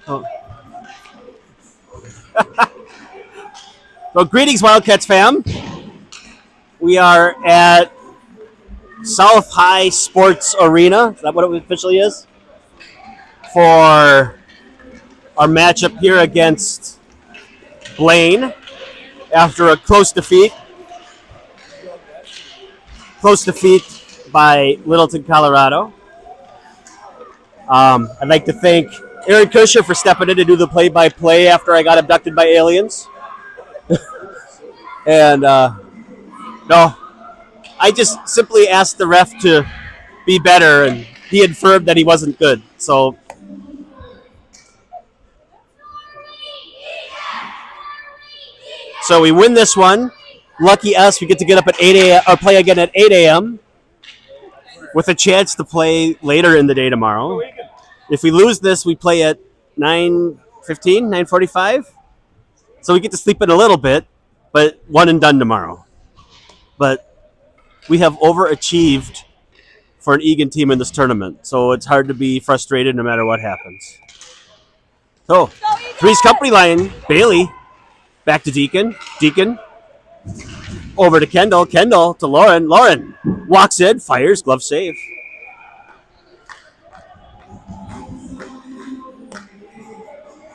Oh. So greetings, Wildcats fam. We are at South High Sports Arena. Is that what it officially is? For our matchup here against Blaine after a close defeat. Close defeat by Littleton, Colorado. I'd like to thank Aaron Kusher for stepping in to do the play-by-play after I got abducted by aliens. And, no, I just simply asked the ref to be better, and he affirmed that he wasn't good. So we win this one. Lucky us, we get to get up at 8 a.m. or play again at 8 a.m. with a chance to play later in the day tomorrow. If we lose this, we play at 9:15, 9:45. So we get to sleep in a little bit, but one and done tomorrow. But we have overachieved for an Eagan team in this tournament, so it's hard to be frustrated no matter what happens. So, Three's company line, Bailey, back to Deacon, over to Kendall to Lauren walks in, fires, glove save.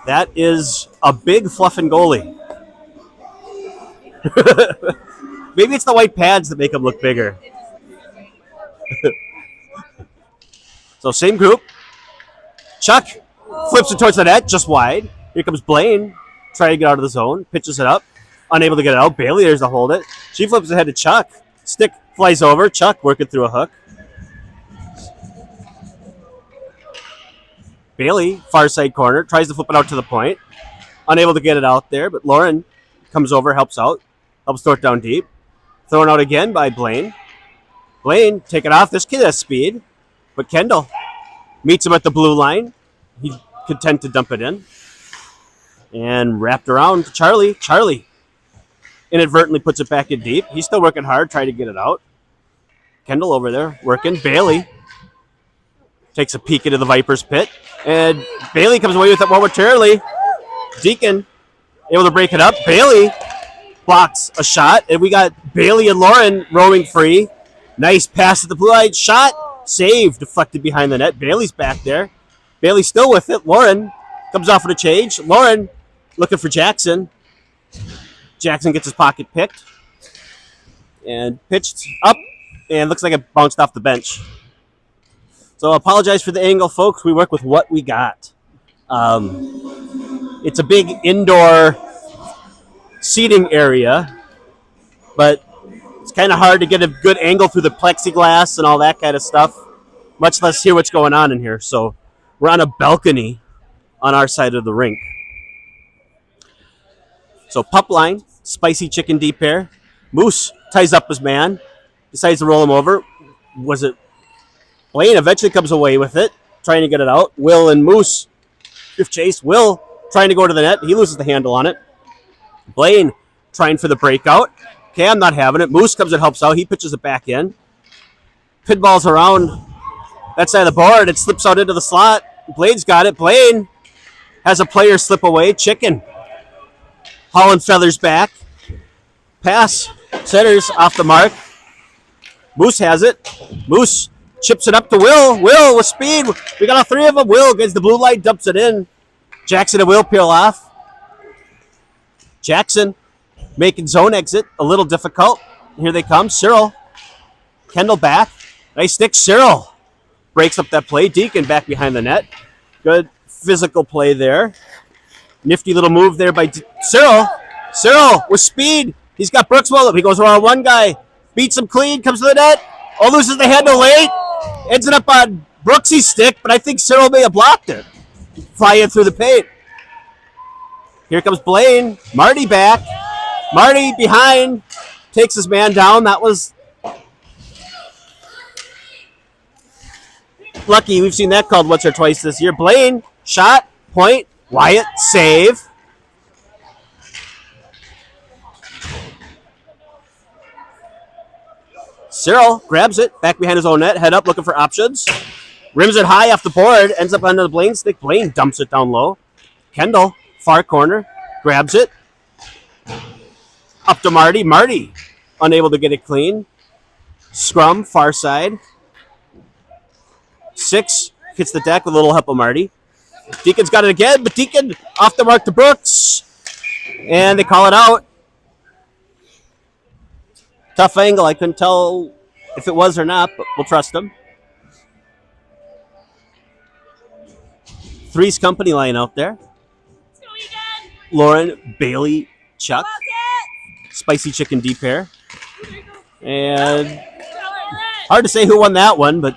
That is a big fluffing goalie. Maybe it's the white pads that make him look bigger. So same group. Chuck flips it towards the net, just wide. Here comes Blaine, trying to get out of the zone, pitches it up, unable to get it out. Bailey there's to hold it. She flips ahead to Chuck. Stick flies over. Chuck working through a hook. Bailey, far side corner, tries to flip it out to the point. Unable to get it out there, but Lauren comes over, helps out. Helps throw it down deep. Thrown out again by Blaine. Blaine, take it off. This kid has speed. But Kendall meets him at the blue line. He's content to dump it in. And wrapped around to Charlie. Charlie inadvertently puts it back in deep. He's still working hard, trying to get it out. Kendall over there working. Bailey takes a peek into the Viper's pit. And Bailey comes away with it momentarily. Deacon able to break it up. Bailey blocks a shot. And we got Bailey and Lauren roaming free. Nice pass at the blue line. Shot. Save. Deflected behind the net. Bailey's back there. Bailey still with it. Lauren comes off with a change. Lauren looking for Jackson. Jackson gets his pocket picked. And pitched up. And looks like it bounced off the bench. So I apologize for the angle, folks. We work with what we got. It's a big indoor seating area, but it's kind of hard to get a good angle through the plexiglass and all that kind of stuff, much less hear what's going on in here. So we're on a balcony on our side of the rink. So pup line, spicy chicken deep pair. Moose ties up his man, decides to roll him over. Was it Blaine eventually comes away with it, trying to get it out. Will and Moose give chase. Will trying to go to the net. He loses the handle on it. Blaine trying for the breakout. Okay, I'm not having it. Moose comes and helps out. He pitches it back in. Pinballs around that side of the board. It slips out into the slot. Blaine's got it. Blaine has a player slip away. Chicken. Holland feathers back. Pass. Centers off the mark. Moose has it. Moose chips it up to Will. Will with speed. We got all three of them. Will gets the blue light, dumps it in. Jackson and Will peel off. Jackson making zone exit a little difficult. Here they come. Cyril. Kendall back. Nice stick. Cyril breaks up that play. Deacon back behind the net. Good physical play there. Nifty little move there by Cyril. Cyril with speed. He's got Brooks well up. He goes around one guy. Beats him clean. Comes to the net. Oh, loses the handle late. Ends it up on Brooksy's stick, but I think Cyril may have blocked it. Fly in through the paint. Here comes Blaine. Marty back. Marty behind. Takes his man down. That was lucky. We've seen that called once or twice this year. Blaine, shot, point. Wyatt, save. Cyril grabs it, back behind his own net, head up, looking for options. Rims it high off the board. Ends up under the Blaine stick. Blaine dumps it down low. Kendall, far corner, grabs it. Up to Marty. Marty, unable to get it clean. Scrum, far side. 6 hits the deck with a little help of Marty. Deacon's got it again, but Deacon off the mark to Brooks. And they call it out. Tough angle. I couldn't tell if it was or not, but we'll trust him. Three's company line out there. Lauren, Bailey, Chuck. Spicy chicken deep hair. And hard to say who won that one, but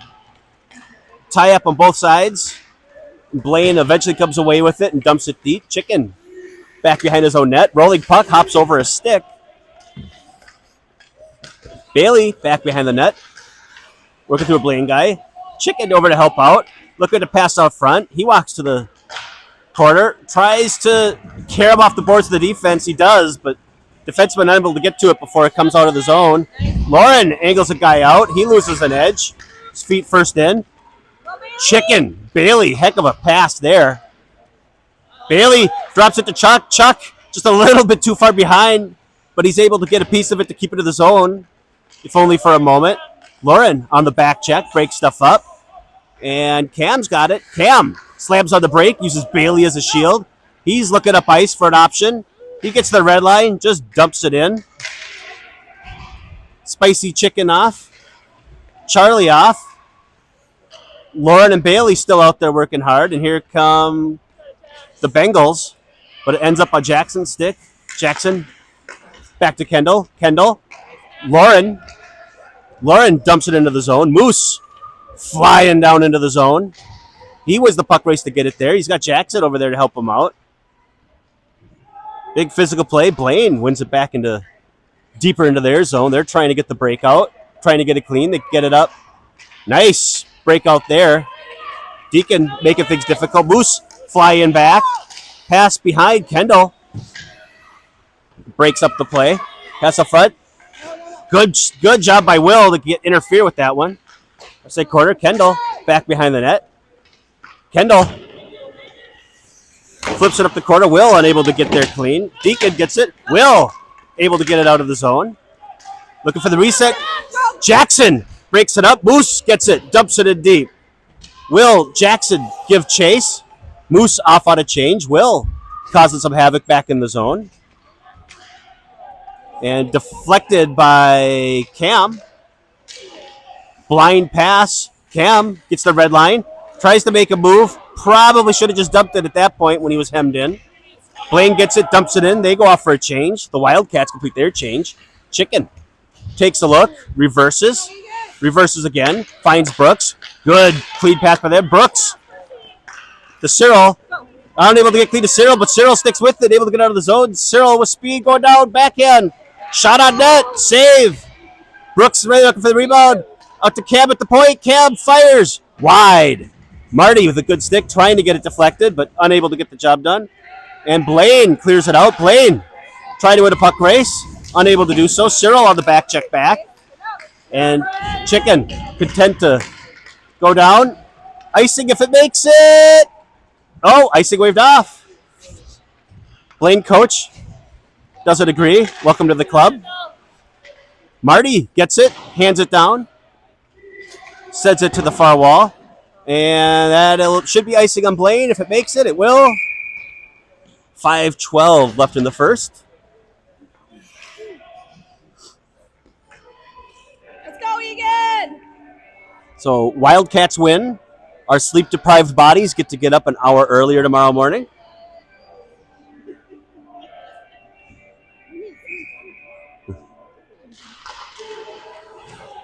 tie up on both sides. Blaine eventually comes away with it and dumps it deep. Chicken back behind his own net. Rolling puck, hops over a stick. Bailey back behind the net. Working through a Blaine guy. Chicken over to help out. Looking to pass out front. He walks to the corner. Tries to carry him off the boards of the defense. He does, but defenseman unable to get to it before it comes out of the zone. Lauren angles a guy out. He loses an edge. His feet first in. Chicken. Bailey, heck of a pass there. Bailey drops it to Chuck. Chuck just a little bit too far behind, but he's able to get a piece of it to keep it in the zone, if only for a moment. Lauren on the back check, breaks stuff up. And Cam's got it. Cam slams on the break, uses Bailey as a shield. He's looking up ice for an option. He gets the red line, just dumps it in. Spicy chicken off. Charlie off. Lauren and Bailey still out there working hard. And here come the Bengals. But it ends up on Jackson's stick. Jackson back to Kendall. Kendall. Lauren. Lauren dumps it into the zone. Moose flying down into the zone. He was the puck race to get it there. He's got Jackson over there to help him out. Big physical play. Blaine wins it back into deeper into their zone. They're trying to get the breakout, trying to get it clean. They get it up. Nice breakout there. Deacon making things difficult. Moose flying back. Pass behind Kendall. Breaks up the play. Pass up front. Good job by Will to interfere with that one. I say corner. Kendall back behind the net. Kendall flips it up the corner. Will unable to get there clean. Deacon gets it. Will able to get it out of the zone. Looking for the reset. Jackson breaks it up. Moose gets it. Dumps it in deep. Will Jackson give chase. Moose off on a change. Will causing some havoc back in the zone. And deflected by Cam. Blind pass. Cam gets the red line. Tries to make a move. Probably should have just dumped it at that point when he was hemmed in. Blaine gets it, dumps it in. They go off for a change. The Wildcats complete their change. Chicken takes a look. Reverses. Reverses again. Finds Brooks. Good clean pass by them. Brooks to Cyril. Unable to get clean to Cyril, but Cyril sticks with it. Able to get out of the zone. Cyril with speed going down. Backhand. Shot on net. Save. Brooks is ready looking for the rebound. Out to Cam at the point. Cam fires. Wide. Marty with a good stick trying to get it deflected, but unable to get the job done. And Blaine clears it out. Blaine trying to win a puck race. Unable to do so. Cyril on the back check back. And Chicken content to go down. Icing if it makes it. Oh, icing waved off. Blaine coach doesn't agree. Welcome to the club. Marty gets it, hands it down, sends it to the far wall. And that should be icing on Blaine. If it makes it, it will. 5:12 left in the first. Let's go, Eagan! So Wildcats win. Our sleep-deprived bodies get up an hour earlier tomorrow morning.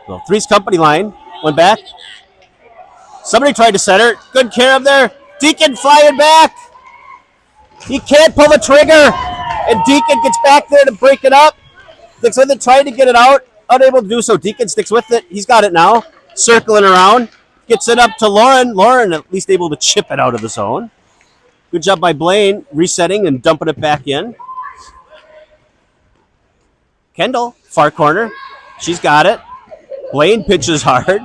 So Three's company line went back. Somebody tried to center. Good care of there. Deacon flying back. He can't pull the trigger. And Deacon gets back there to break it up. Looks like they're trying to get it out. Unable to do so. Deacon sticks with it. He's got it now. Circling around. Gets it up to Lauren. Lauren at least able to chip it out of the zone. Good job by Blaine resetting and dumping it back in. Kendall, far corner. She's got it. Blaine pitches hard.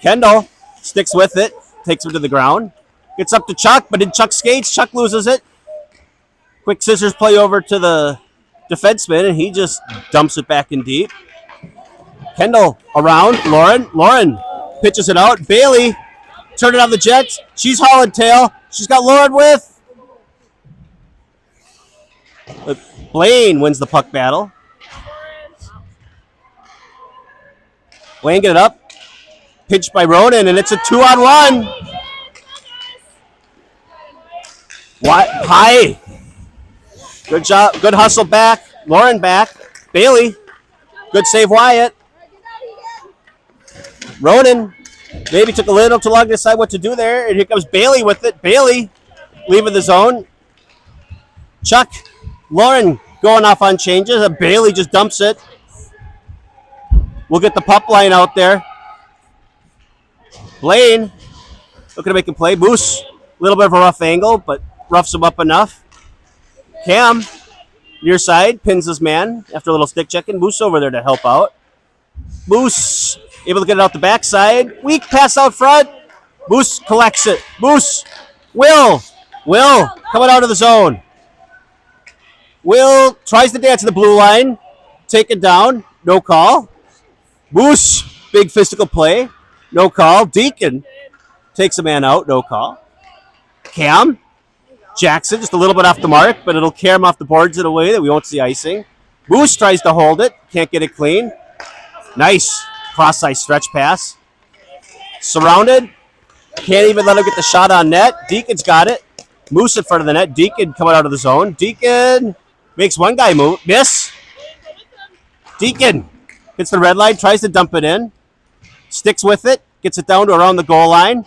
Kendall Sticks with it. Takes him to the ground. Gets up to Chuck, but in Chuck skates. Chuck loses it. Quick scissors play over to the defenseman, and he just dumps it back in deep. Kendall around. Lauren pitches it out. Bailey turn it on the Jets. She's hauling tail. She's got Lauren with. But Blaine wins the puck battle. Blaine get it up. Pinched by Ronan, and it's a 2-on-1. What? High. Good job. Good hustle back. Lauren back. Bailey. Good save, Wyatt. Ronan maybe took a little too long to decide what to do there. And here comes Bailey with it. Bailey leaving the zone. Chuck. Lauren going off on changes. And Bailey just dumps it. We'll get the pup line out there. Blaine looking to make a play. Moose, a little bit of a rough angle, but roughs him up enough. Cam, near side, pins his man after a little stick checking. Moose over there to help out. Moose able to get it out the backside. Weak pass out front. Moose collects it. Moose, Will coming out of the zone. Will tries to dance to the blue line. Taken down. No call. Moose, big physical play. No call. Deacon takes a man out. No call. Cam. Jackson just a little bit off the mark, but it'll carry him off the boards in a way that we won't see icing. Moose tries to hold it. Can't get it clean. Nice cross-ice stretch pass. Surrounded. Can't even let him get the shot on net. Deacon's got it. Moose in front of the net. Deacon coming out of the zone. Deacon makes one guy move. Miss. Deacon hits the red line. Tries to dump it in. Sticks with it. Gets it down to around the goal line.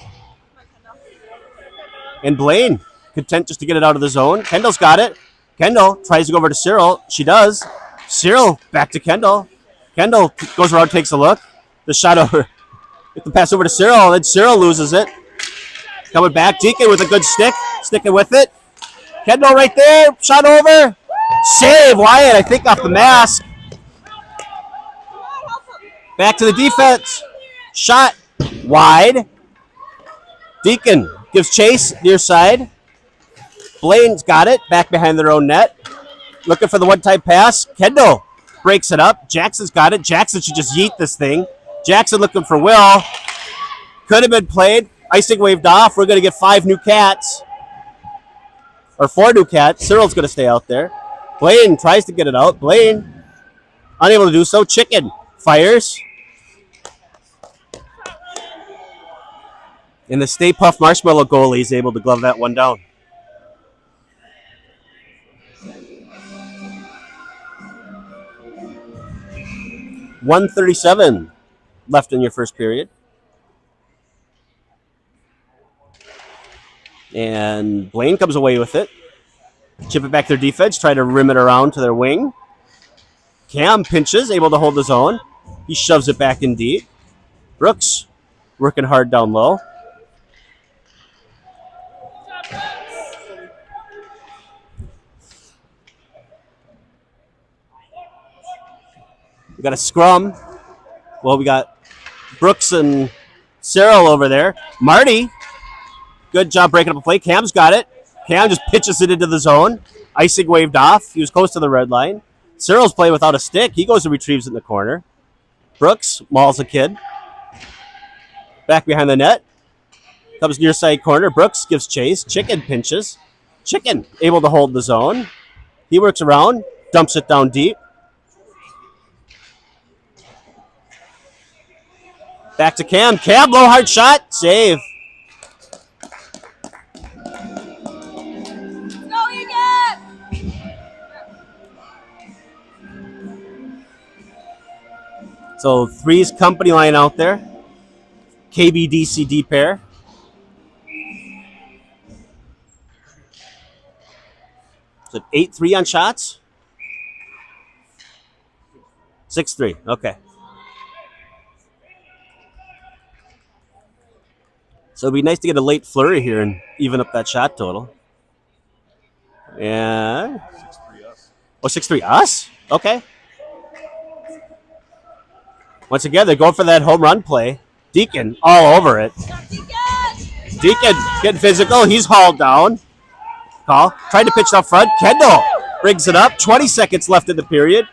And Blaine, content just to get it out of the zone. Kendall's got it. Kendall tries to go over to Cyril. She does. Cyril back to Kendall. Kendall goes around, takes a look. The shot over. Get the pass over to Cyril. Then Cyril loses it. Coming back. Deacon with a good stick. Sticking with it. Kendall right there. Shot over. Save. Wyatt, I think, off the mask. Back to the defense. Shot wide. Deacon gives chase near side. Blaine's got it back behind their own net. Looking for the one-time pass. Kendall breaks it up. Jackson's got it. Jackson should just yeet this thing. Jackson looking for Will. Could have been played. Icing waved off. We're going to get 5 new cats. Or 4 new cats. Cyril's going to stay out there. Blaine tries to get it out. Blaine unable to do so. Chicken fires. And the Stay Puft Marshmallow goalie is able to glove that one down. $137 left in your first period. And Blaine comes away with it. Chip it back to their defense, try to rim it around to their wing. Cam pinches, able to hold his own. He shoves it back in deep. Brooks working hard down low. We got a scrum. Well, we got Brooks and Cyril over there. Marty, good job breaking up a play. Cam's got it. Cam just pitches it into the zone. Icing waved off. He was close to the red line. Cyril's playing without a stick. He goes and retrieves it in the corner. Brooks mauls a kid. Back behind the net. Comes near side corner. Brooks gives chase. Chicken pinches. Chicken able to hold the zone. He works around. Dumps it down deep. Back to Cam. Cam, low hard shot. Save. Go Eagan! So 3's company line out there. KBDCD pair. Is it 8-3 on shots? 6-3. Okay. So it'd be nice to get a late flurry here and even up that shot total. Yeah. 6-3 us. Oh, 6-3 us? Okay. Once again, they're going for that home run play. Deacon all over it. Deacon getting physical. He's hauled down. Call. Tried to pitch up front. Kendall brings it up. 20 seconds left in the period.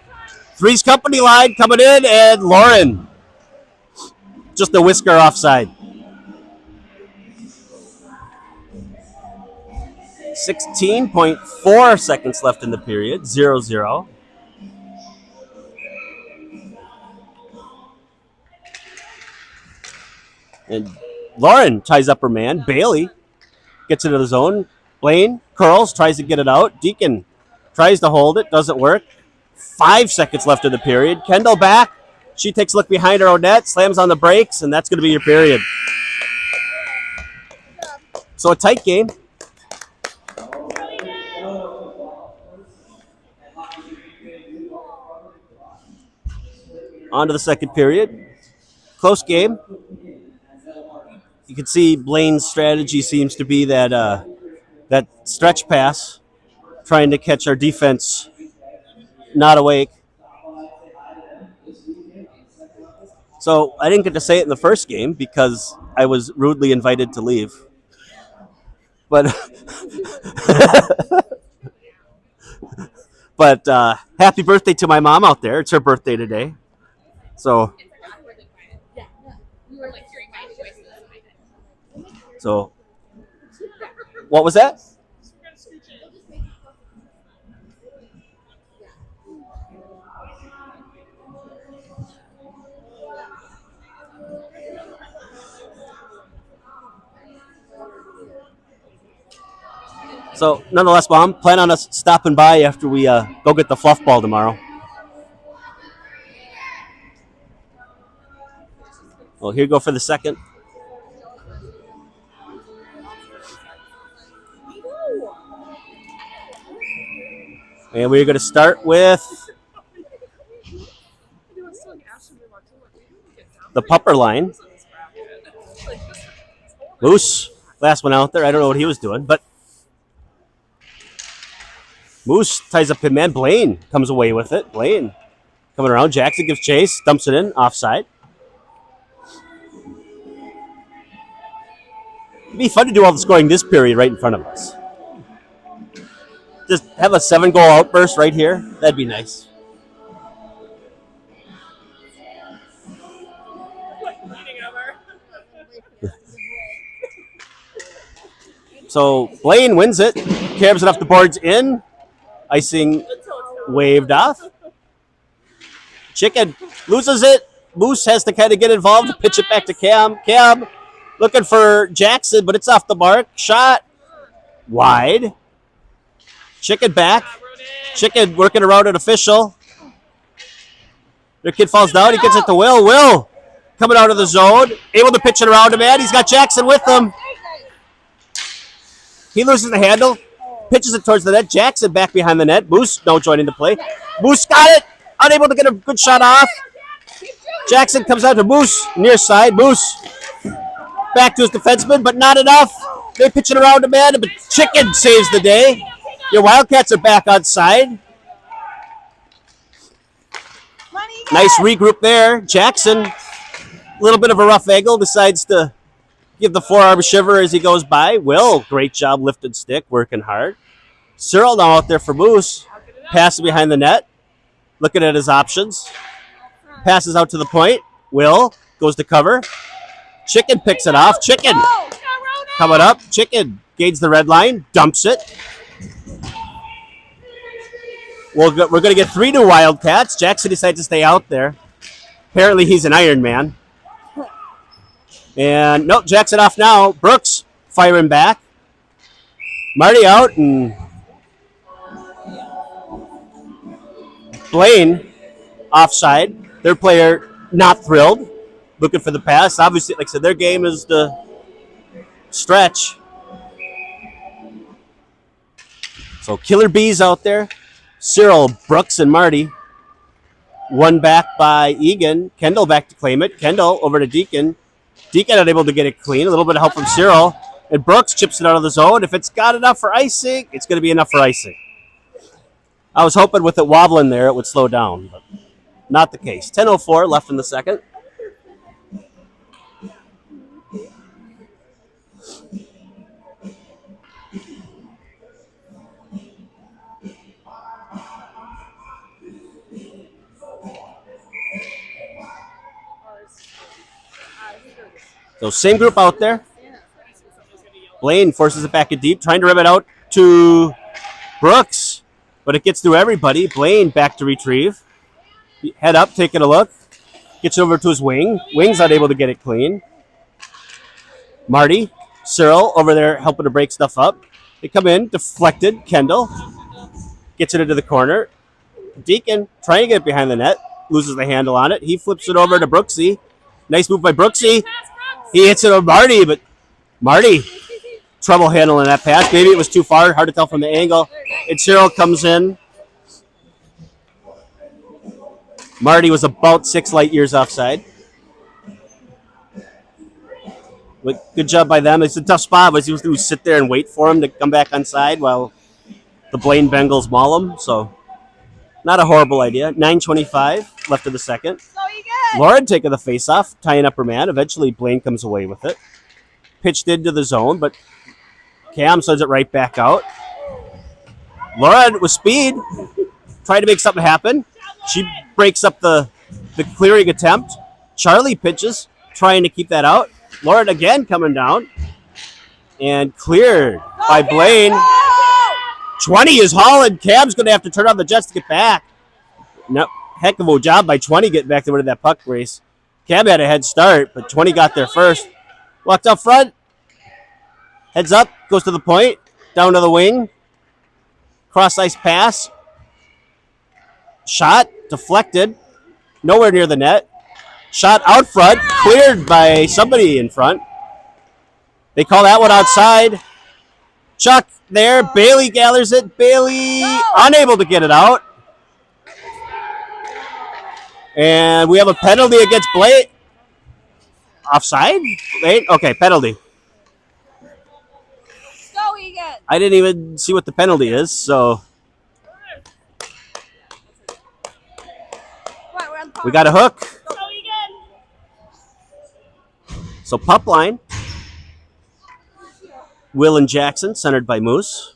Three's company line coming in, and Lauren just a whisker offside. 16.4 seconds left in the period. 0-0. And Lauren ties up her man. Bailey gets into the zone. Blaine curls, tries to get it out. Deacon tries to hold it. Doesn't work. 5 seconds left in the period. Kendall back. She takes a look behind her own net, slams on the brakes, and that's going to be your period. So a tight game. On to the second period. Close game. You can see Blaine's strategy seems to be that that stretch pass, trying to catch our defense not awake. So I didn't get to say it in the first game because I was rudely invited to leave. But happy birthday to my mom out there. It's her birthday today. So what was that? So, nonetheless, Mom, plan on us stopping by after we go get the fluff ball tomorrow. Well, here you go for the second. And we're going to start with the pupper line. Moose, last one out there. I don't know what he was doing, but Moose ties up him, man. Blaine comes away with it. Blaine coming around. Jackson gives chase, dumps it in, offside. It'd be fun to do all the scoring this period right in front of us. Just have a 7-goal outburst right here. That'd be nice. So Blaine wins it. Cabs it off the boards in. Icing waved off. Chicken loses it. Moose has to kind of get involved to pitch it back to Cam. Cam looking for Jackson, but it's off the mark. Shot wide. Chicken back. Chicken working around an official. Their kid falls down. He gets it to Will. Will coming out of the zone. Able to pitch it around him, man. He's got Jackson with him. He loses the handle. Pitches it towards the net. Jackson back behind the net. Moose now joining the play. Moose got it. Unable to get a good shot off. Jackson comes out to Moose near side. Moose back to his defenseman, but not enough. They pitch it around to man, but Chicken saves the day. Your Wildcats are back on side. Nice regroup there. Jackson, a little bit of a rough angle, decides to give the forearm shiver as he goes by. Will, great job, lifted stick, working hard. Cyril now out there for Moose. Passes behind the net. Looking at his options. Passes out to the point. Will goes to cover. Chicken picks it off. Chicken coming up. Chicken gains the red line. Dumps it. We're going to get 3 new Wildcats. Jackson decides to stay out there. Apparently he's an Iron Man. And nope, Jackson off now. Brooks firing back. Marty out, and Blaine offside. Their player not thrilled, looking for the pass. Obviously, like I said, their game is to stretch. So Killer Bees out there. Cyril, Brooks, and Marty. One back by Eagan. Kendall back to claim it. Kendall over to Deacon. Deacon unable to get it clean. A little bit of help from Cyril. And Brooks chips it out of the zone. If it's got enough for icing, it's going to be enough for icing. I was hoping with it wobbling there, it would slow down, but not the case. 10:04 left in the second. So same group out there. Blaine forces it back in deep, trying to rip it out to Brooks, but it gets through everybody. Blaine back to retrieve. Head up, taking a look. Gets over to his wing. Wing's not able to get it clean. Marty, Cyril over there helping to break stuff up. They come in, deflected. Kendall gets it into the corner. Deacon trying to get it behind the net. Loses the handle on it. He flips it over to Brooksy. Nice move by Brooksy. He hits it on Marty, but Marty, trouble handling that pass. Maybe it was too far. Hard to tell from the angle. And Cyril comes in. Marty was about 6 light years offside. But good job by them. It's a tough spot, but he was to sit there and wait for him to come back onside while the Blaine Bengals maul him. So not a horrible idea. 9:25 left of the second. Lauren taking the face-off, tying up her man. Eventually, Blaine comes away with it. Pitched into the zone, but Cam sends it right back out. Lauren with speed, trying to make something happen. She breaks up the clearing attempt. Charlie pitches, trying to keep that out. Lauren again coming down. And cleared by Blaine. 20 is hauling. Cam's going to have to turn on the jets to get back. No, heck of a job by 20 getting back to win that puck race. Cam had a head start, but 20 got there first. Walked up front. Heads up, goes to the point. Down to the wing. Cross ice pass. Shot, deflected. Nowhere near the net. Shot out front, cleared by somebody in front. They call that one outside. Chuck there. Bailey gathers it. Bailey unable to get it out. And we have a penalty against Blaine. Offside? Okay, penalty. Go, Egan. I didn't even see what the penalty is, so we got a hook. So pup line. Will and Jackson, centered by Moose.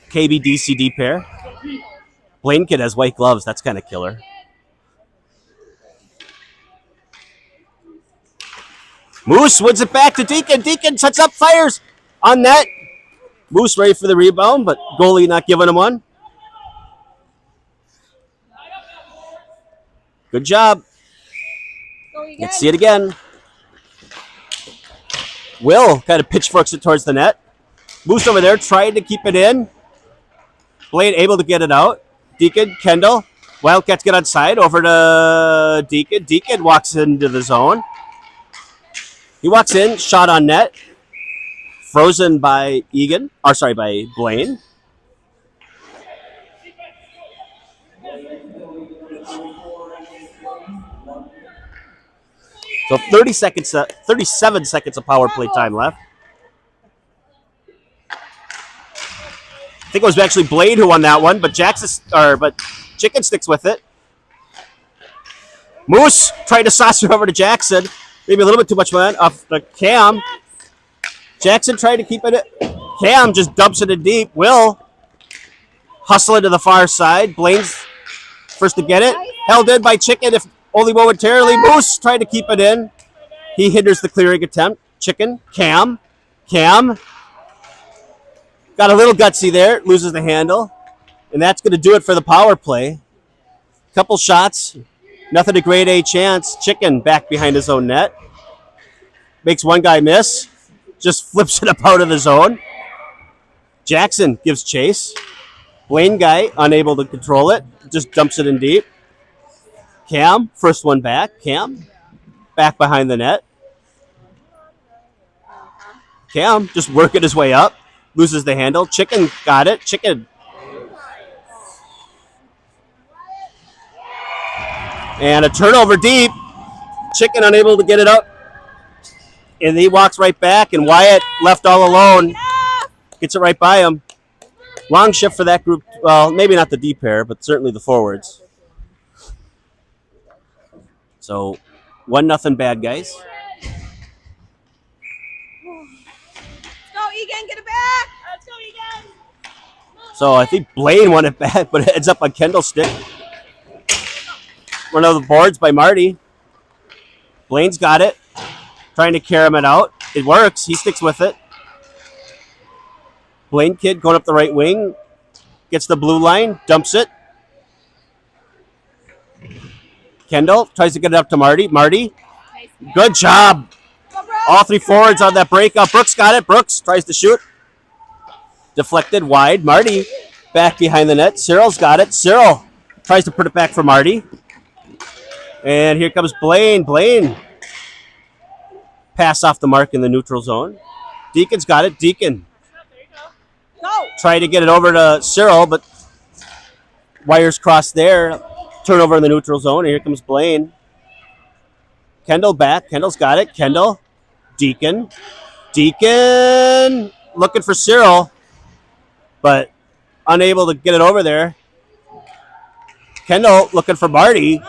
KB DCD pair. Blaine kid has white gloves. That's kind of killer. Moose wins it back to Deacon. Deacon sets up, fires on net. Moose ready for the rebound, but goalie not giving him one. Good job. Let's see it again. Will kind of pitchforks it towards the net. Moose over there trying to keep it in. Blaine able to get it out. Deacon, Kendall. Wildcats get outside. Over to Deacon. Deacon walks into the zone. He walks in. Shot on net. Frozen by by Blaine. So 37 seconds of power play time left. I think it was actually Blaine who won that one, but Chicken sticks with it. Moose tried to saucer over to Jackson. Maybe a little bit too much man off the Cam. Jackson tried to keep it. Cam just dumps it in deep. Will hustle into the far side. Blaine's first to get it. Held in by Chicken, if only momentarily. Moose tried to keep it in. He hinders the clearing attempt. Chicken. Cam. Got a little gutsy there. Loses the handle. And that's going to do it for the power play. Couple shots. Nothing to grade A chance. Chicken back behind his own net. Makes one guy miss. Just flips it up out of the zone. Jackson gives chase. Blaine guy unable to control it. Just dumps it in deep. Cam, first one back. Cam, back behind the net. Cam just working his way up. Loses the handle. Chicken got it. Chicken. And a turnover deep. Chicken unable to get it up. And he walks right back, and Wyatt left all alone. Gets it right by him. Long shift for that group. Well, maybe not the D pair, but certainly the forwards. So 1-0 bad guys. Let's go, Egan. Get it back. Let's go, Egan. So I think Blaine won it back, but it ends up on Kendall's stick. One of the boards by Marty. Blaine's got it. Trying to carry it out. It works. He sticks with it. Blaine kid going up the right wing. Gets the blue line. Dumps it. Kendall tries to get it up to Marty. Marty. Good job. All three forwards on that breakup. Brooks got it. Brooks tries to shoot. Deflected wide. Marty back behind the net. Cyril's got it. Cyril tries to put it back for Marty. And here comes Blaine. Blaine. Pass off the mark in the neutral zone. Deacon's got it. Deacon. Try to get it over to Cyril, but wires crossed there. Turnover in the neutral zone. And here comes Blaine. Kendall back. Kendall's got it. Kendall. Deacon. Deacon looking for Cyril, but unable to get it over there. Kendall looking for Marty.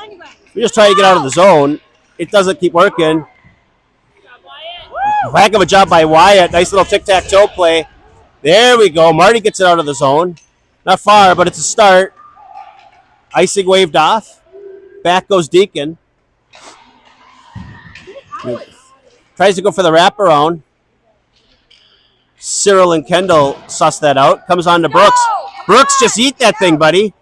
We just try to get out of the zone. It doesn't keep working. Heck of a job by Wyatt. Nice little tic-tac-toe play. There we go. Marty gets it out of the zone. Not far, but it's a start. Icing waved off. Back goes Deacon. Tries to go for the wraparound. Cyril and Kendall suss that out. Comes on to Brooks. Brooks, just eat that thing, buddy.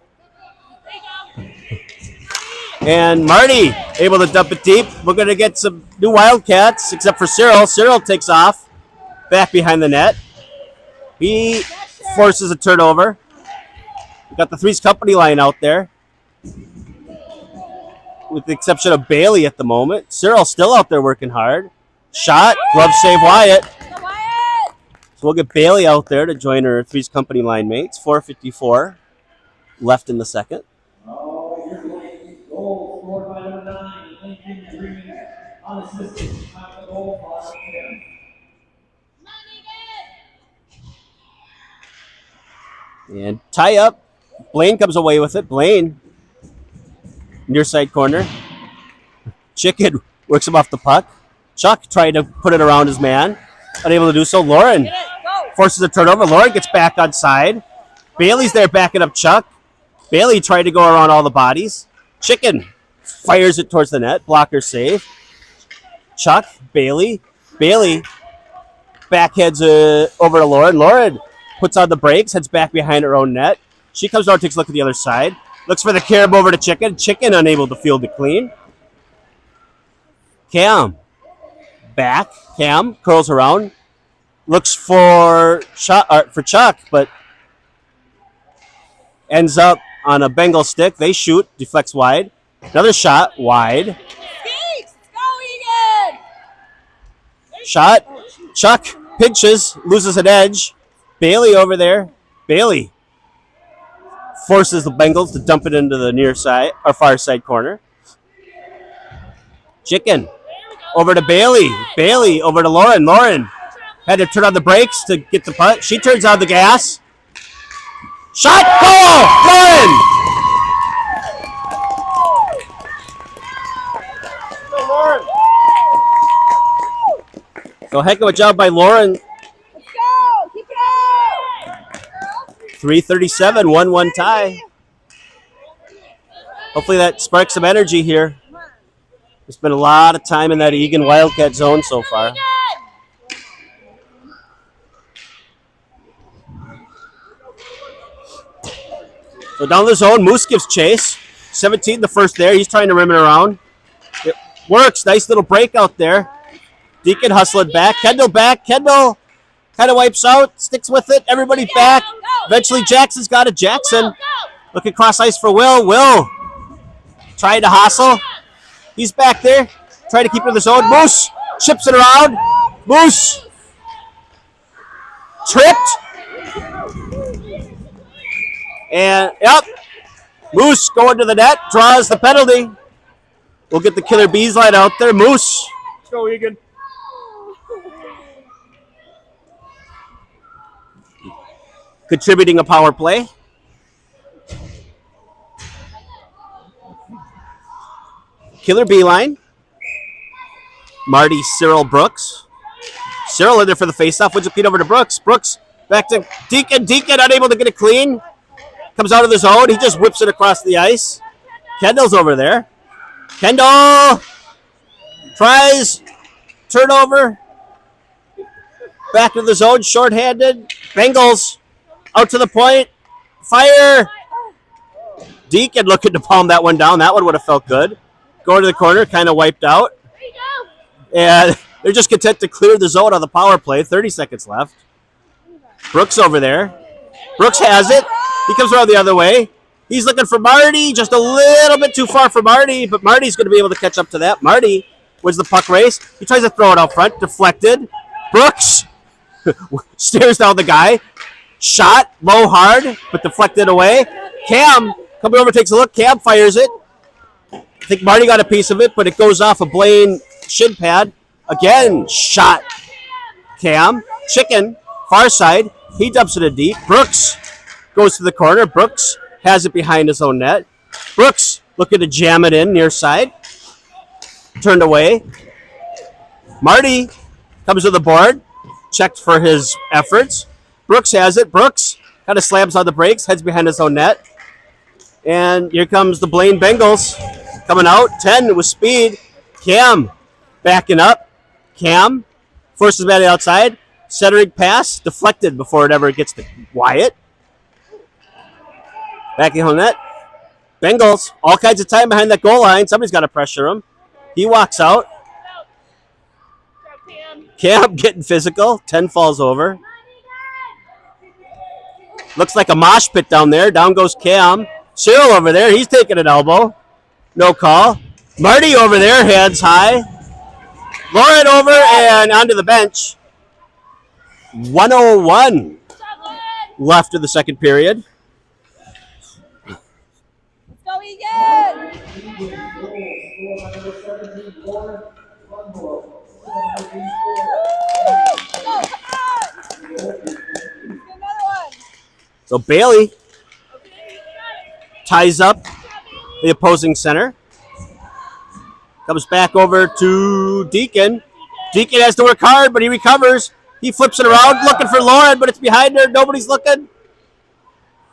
And Marty able to dump it deep. We're going to get some new Wildcats, except for Cyril. Cyril takes off. Back behind the net. He forces a turnover. We got the Threes Company line out there, with the exception of Bailey at the moment. Cyril still out there working hard. Shot. Glove save Wyatt. So we'll get Bailey out there to join her Threes Company line mates. 4:54 left in the second. Goal scored by number 9, Lincoln Green, unassisted. Time the goal for him. And tie up. Blaine comes away with it. Blaine, near side corner. Chicken works him off the puck. Chuck tried to put it around his man. Unable to do so. Lauren forces a turnover. Lauren gets back on side. Bailey's there backing up Chuck. Bailey tried to go around all the bodies. Chicken fires it towards the net. Blocker save. Chuck, Bailey. Bailey backheads over to Lauren. Lauren puts on the brakes, heads back behind her own net. She comes down, takes a look at the other side. Looks for the carib over to Chicken. Chicken unable to field it clean. Cam. Back. Cam curls around. Looks for Chuck, but ends up on a Bengal stick. They shoot. Deflects wide. Another shot. Wide. Let's go, Eagan! Shot. Chuck pinches. Loses an edge. Bailey over there. Bailey forces the Bengals to dump it into the near side or far side corner. Chicken over to Bailey. Bailey over to Lauren. Lauren had to turn on the brakes to get the putt. She turns on the gas. Shot. Goal! Lauren! So heck of a job by Lauren. Let's go! Keep it up! 3:37, 1-1 tie. Hopefully that sparks some energy here. We spent a lot of time in that Eagan Wildcat zone so far. So down the zone, Moose gives chase. 17 the first there. He's trying to rim it around. It works. Nice little break out there. Deacon hustling back. Kendall back. Kendall kind of wipes out. Sticks with it. Everybody back. Eventually Jackson's got it. Jackson looking cross ice for Will. Will trying to hustle. He's back there. Trying to keep it in the zone. Moose chips it around. Moose tripped. And, yep, Moose going to the net, draws the penalty. We'll get the Killer Bees line out there. Moose. Let's go, Eagan. Contributing a power play. Killer Bee line. Marty, Cyril, Brooks. Cyril in there for the faceoff. Wins a feed over to Brooks. Brooks back to Deacon. Deacon unable to get it clean. Comes out of the zone. He just whips it across the ice. Kendall's over there. Kendall tries Turnover. Back to the zone, shorthanded. Bengals out to the point. Fire. Deacon looking to palm that one down. That one would have felt good. Going to the corner, kind of wiped out. And they're just content to clear the zone on the power play. 30 seconds left. Brooks over there. Brooks has it. He comes around the other way. He's looking for Marty. Just a little bit too far for Marty, but Marty's going to be able to catch up to that. Marty wins the puck race. He tries to throw it out front. Deflected. Brooks stares down the guy. Shot. Low hard, but deflected away. Cam coming over, takes a look. Cam fires it. I think Marty got a piece of it, but it goes off a Blaine shin pad. Again, shot. Cam. Chicken. Far side. He dumps it in deep. Brooks goes to the corner. Brooks has it behind his own net. Brooks looking to jam it in near side. Turned away. Marty comes to the board. Checked for his efforts. Brooks has it. Brooks kind of slams on the brakes. Heads behind his own net. And here comes the Blaine Bengals coming out. 10 with speed. Cam backing up. Cam forces Matty outside. Centering pass. Deflected before it ever gets to Wyatt. Back in home net. Bengals, all kinds of time behind that goal line. Somebody's got to pressure him. He walks out. Cam getting physical. 10 falls over. Looks like a mosh pit down there. Down goes Cam. Cyril over there. He's taking an elbow. No call. Marty over there. Hands high. Lauren over and onto the bench. 1:01 left of the second period. Go Egan! Go, come on! Another one. So Bailey ties up the opposing center. Comes back over to Deacon. Deacon has to work hard, but he recovers. He flips it around, looking for Lauren, but it's behind her. Nobody's looking.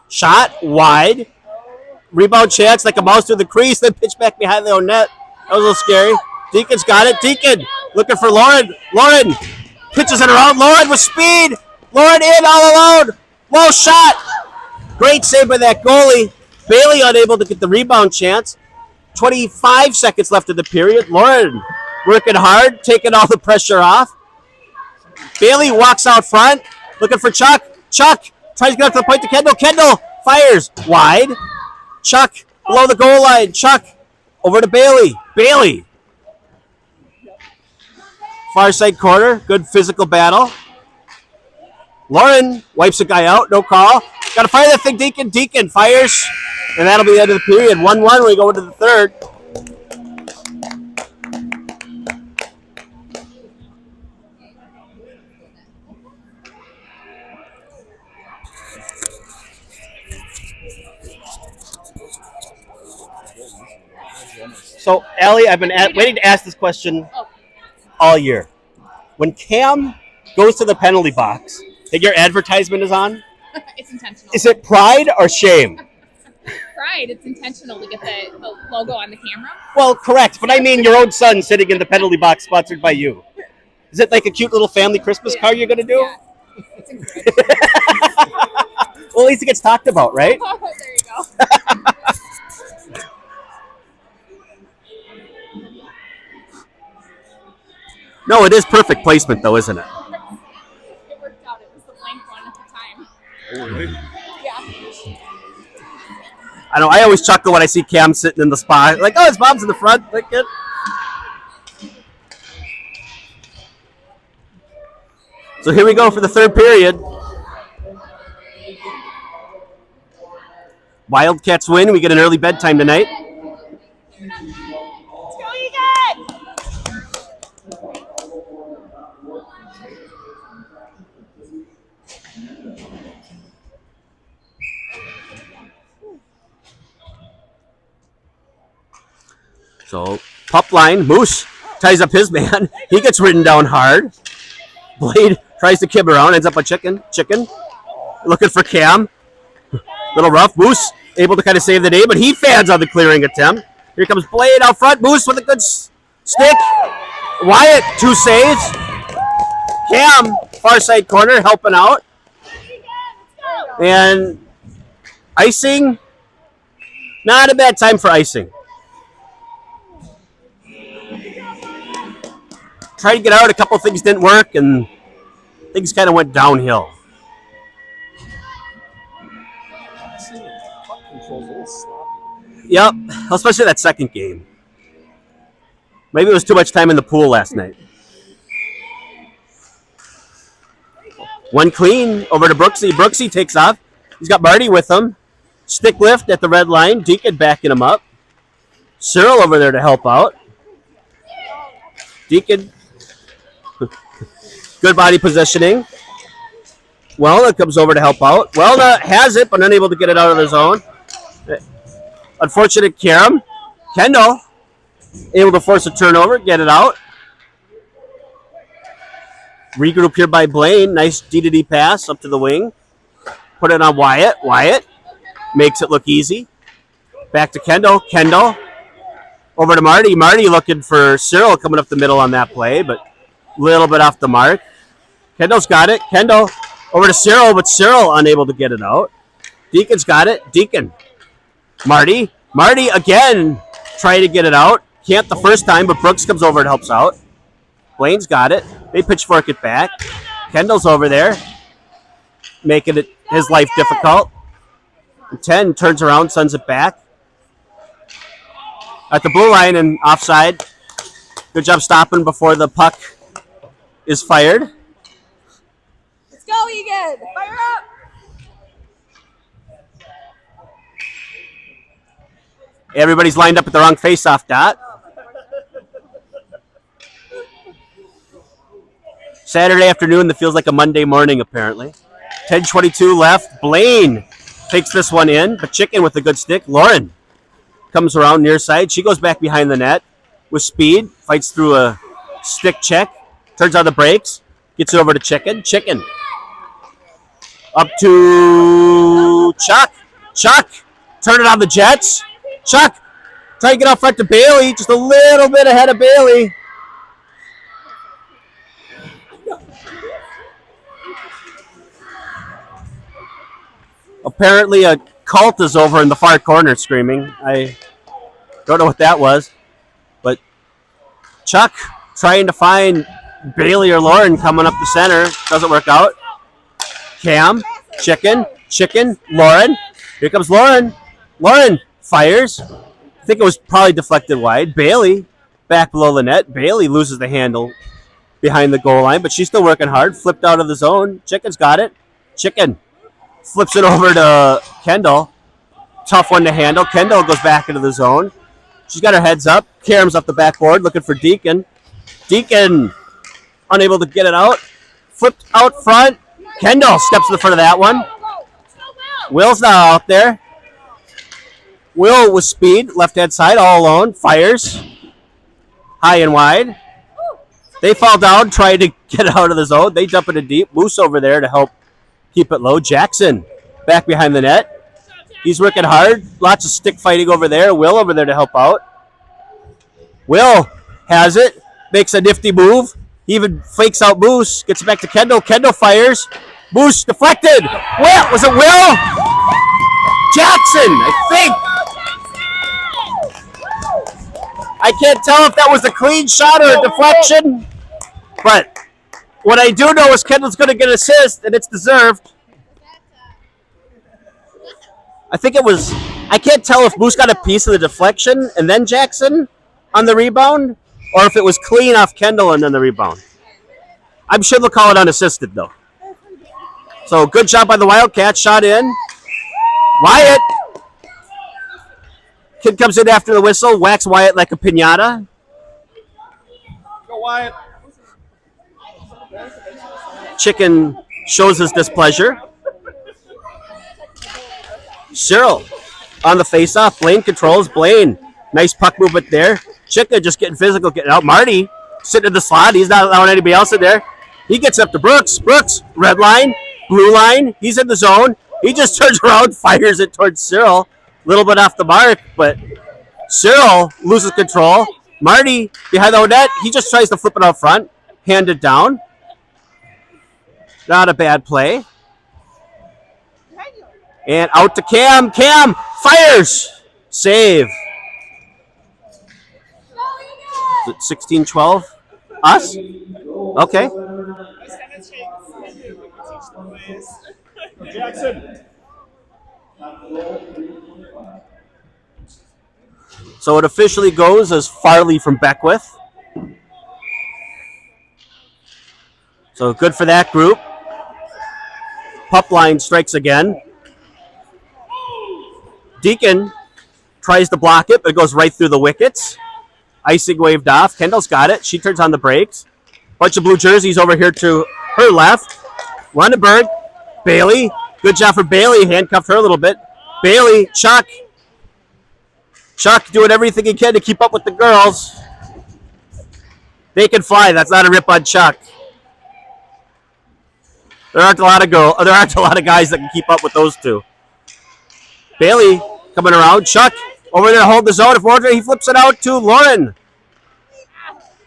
Shot wide. Rebound chance like a mouse through the crease, then pitch back behind their own net. That was a little scary. Deacon's got it. Deacon looking for Lauren. Lauren pitches it around. Lauren with speed. Lauren in all alone. Low shot. Great save by that goalie. Bailey unable to get the rebound chance. 25 seconds left of the period. Lauren working hard, taking all the pressure off. Bailey walks out front, looking for Chuck. Chuck tries to get up to the point to Kendall. Kendall fires wide. Chuck below the goal line. Chuck over to Bailey. Bailey. Far side corner. Good physical battle. Lauren wipes the guy out. No call. Got to fire that thing, Deacon. Deacon fires. And that'll be the end of the period. 1-1 when we go into the third. So, Allie, I've been waiting to ask this question all year. When Cam goes to the penalty box, think your advertisement is on? It's intentional. Is it pride or shame? Pride. It's intentional to get the logo on the camera. Well, correct. But I mean your own son sitting in the penalty box sponsored by you. Is it like a cute little family Christmas card you're going to do? Yeah. It's encouraging. Well, at least it gets talked about, right? There you go. No, it is perfect placement, though, isn't it? It worked out. It was the blank one at the time. Oh, really? Yeah. I know. I always chuckle when I see Cam sitting in the spot. Like, oh, his mom's in the front. Like it. So here we go for the third period. Wildcats win. We get an early bedtime tonight. Let's go Egan! So, pup line. Moose ties up his man. He gets ridden down hard. Blade tries to kib around. Ends up a chicken. Looking for Cam. Little rough. Moose able to kind of save the day, but he fans on the clearing attempt. Here comes Blade out front. Moose with a good stick. Wyatt, 2 saves. Cam, far side corner, helping out. And icing, not a bad time for icing. Tried to get out, a couple things didn't work, and things kind of went downhill. Yep, especially that second game. Maybe it was too much time in the pool last night. One clean over to Brooksy. Brooksy takes off. He's got Marty with him. Stick lift at the red line. Deacon backing him up. Cyril over there to help out. Deacon. Good body positioning. Welna comes over to help out. Welna has it, but unable to get it out of the zone. Unfortunate Karam. Kendall able to force a turnover, get it out. Regroup here by Blaine. Nice D-to-D pass up to the wing. Put it on Wyatt. Wyatt makes it look easy. Back to Kendall. Kendall over to Marty. Marty looking for Cyril coming up the middle on that play, but a little bit off the mark. Kendall's got it. Kendall over to Cyril, but Cyril unable to get it out. Deacon's got it. Deacon. Marty. Marty again trying to get it out. Can't the first time, but Brooks comes over and helps out. Blaine's got it. They pitchfork it back. Kendall's over there, making it his life difficult. 10 turns around, sends it back. At the blue line and offside. Good job stopping before the puck is fired. Let's go, Eagan. Fire up. Everybody's lined up at the wrong face-off dot. Saturday afternoon that feels like a Monday morning, apparently. 10:22 left. Blaine takes this one in, but Chicken with a good stick. Lauren comes around near side. She goes back behind the net with speed, fights through a stick check, turns on the brakes, gets it over to Chicken. Chicken up to Chuck. Chuck, turn it on the Jets. Chuck, try to get out front to Bailey, just a little bit ahead of Bailey. Apparently a cult is over in the far corner screaming. I don't know what that was. But Chuck trying to find Bailey or Lauren coming up the center. Doesn't work out. Cam, Chicken, Lauren. Here comes Lauren. Lauren fires. I think it was probably deflected wide. Bailey back below the net. Bailey loses the handle behind the goal line, but she's still working hard. Flipped out of the zone. Chicken's got it. Chicken flips it over to Kendall. Tough one to handle. Kendall goes back into the zone. She's got her heads up. Karam's up the backboard looking for Deacon. Deacon unable to get it out. Flipped out front. Kendall steps to the front of that one. Will's now out there. Will with speed. Left-hand side all alone. Fires. High and wide. They fall down trying to get out of the zone. They dump it in deep. Moose over there to help keep it low. Jackson back behind the net. He's working hard. Lots of stick fighting over there. Will over there to help out. Will has it. Makes a nifty move. He even fakes out Moose. Gets it back to Kendall. Kendall fires. Moose deflected. Well, was it Will? Jackson, I think. I can't tell if that was a clean shot or a deflection. But what I do know is Kendall's going to get an assist, and it's deserved. I think it was, I can't tell if Moose got a piece of the deflection and then Jackson on the rebound, or if it was clean off Kendall and then the rebound. I'm sure they'll call it unassisted, though. So good job by the Wildcats, shot in. Wyatt. Kid comes in after the whistle, whacks Wyatt like a piñata. Go Wyatt. Chicken shows his displeasure. Cyril on the face-off. Blaine controls. Blaine, nice puck movement there. Chicken just getting physical, getting out. Marty sitting in the slot. He's not allowing anybody else in there. He gets up to Brooks. Brooks, red line, blue line. He's in the zone. He just turns around, fires it towards Cyril. A little bit off the mark, but Cyril loses control. Marty behind the net. He just tries to flip it out front. Hand it down. Not a bad play. And out to Cam. Cam fires. Save. Is it 16-12? Us? Okay. Jackson. So it officially goes as Farley from Beckwith. So good for that group. Pup line strikes again. Deacon tries to block it, but it goes right through the wickets. Icing waved off. Kendall's got it. She turns on the brakes. Bunch of blue jerseys over here to her left. Lundenberg. Bailey. Good job for Bailey. Handcuffed her a little bit. Bailey. Chuck. Chuck doing everything he can to keep up with the girls. They can fly. That's not a rip on Chuck. There aren't a lot of guys that can keep up with those two. Bailey coming around. Chuck over there holding the zone. If Wardre, he flips it out to Lauren.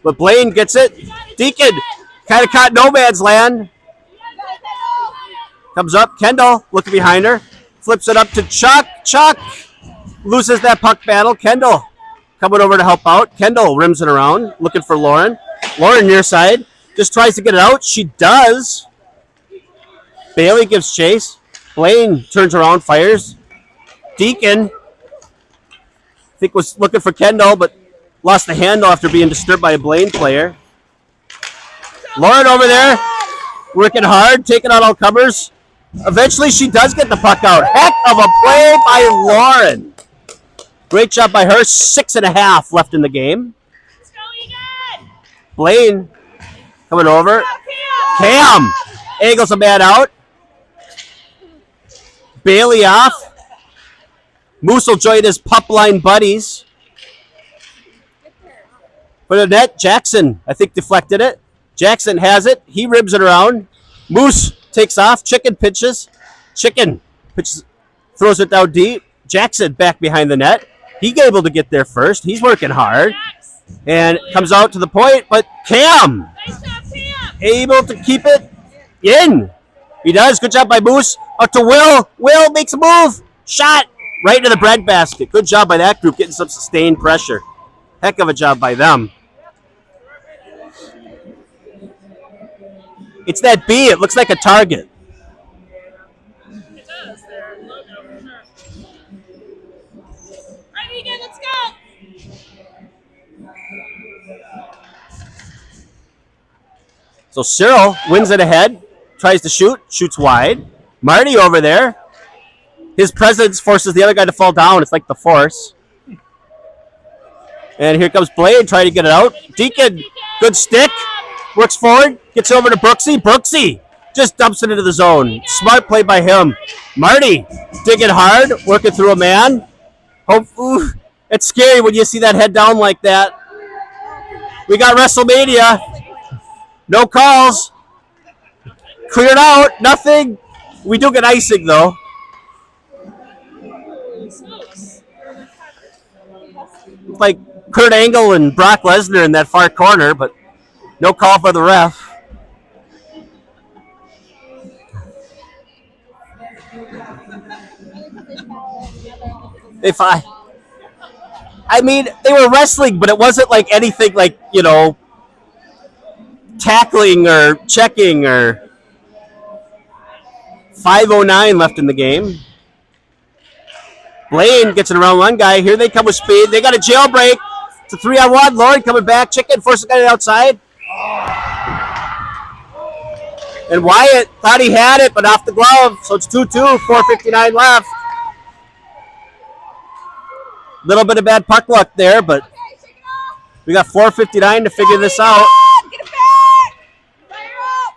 But Blaine gets it. Deacon kind of caught no man's land. Comes up. Kendall looking behind her. Flips it up to Chuck. Chuck loses that puck battle. Kendall coming over to help out. Kendall rims it around. Looking for Lauren. Lauren near side. Just tries to get it out. She does. Bailey gives chase. Blaine turns around. Fires. Deacon, I think, was looking for Kendall, but lost the handle after being disturbed by a Blaine player. Lauren over there, working hard, taking out all comers. Eventually, she does get the puck out. Heck of a play by Lauren. Great job by her. 6.5 left in the game. Blaine coming over. Cam angles a man out. Bailey off. Moose will join his pup line buddies. For the net, Jackson, I think, deflected it. Jackson has it. He ribs it around. Moose takes off. Chicken pitches. Chicken pitches, throws it down deep. Jackson back behind the net. He's able to get there first. He's working hard. And comes out to the point, but Cam able to keep it in. He does. Good job by Moose. Out to Will. Will makes a move. Shot. Right into the breadbasket. Good job by that group getting some sustained pressure. Heck of a job by them. It's that B. It looks like a target. It does. Their logo for sure. All right, Eagan, let's go. So Cyril wins it ahead. Tries to shoot. Shoots wide. Marty over there. His presence forces the other guy to fall down. It's like the force. And here comes Blaine trying to get it out. Deacon, good stick. Works forward. Gets over to Brooksy. Brooksy just dumps it into the zone. Smart play by him. Marty digging hard. Working through a man. Ooh, it's scary when you see that head down like that. We got WrestleMania. No calls. Cleared out. Nothing. We do get icing, though. Like Kurt Angle and Brock Lesnar in that far corner, but no call for the ref. I mean, they were wrestling, but it wasn't like anything like, tackling or checking or 5:09 left in the game. Blaine gets it around one guy. Here they come with speed. They got a jailbreak. It's a 3-on-1. Lauren coming back. Chicken forces the guy outside. And Wyatt thought he had it, but off the glove. So it's 2-2, 4:59 left. Little bit of bad puck luck there, but we got 4:59 to figure this out. Get it back! Fire up!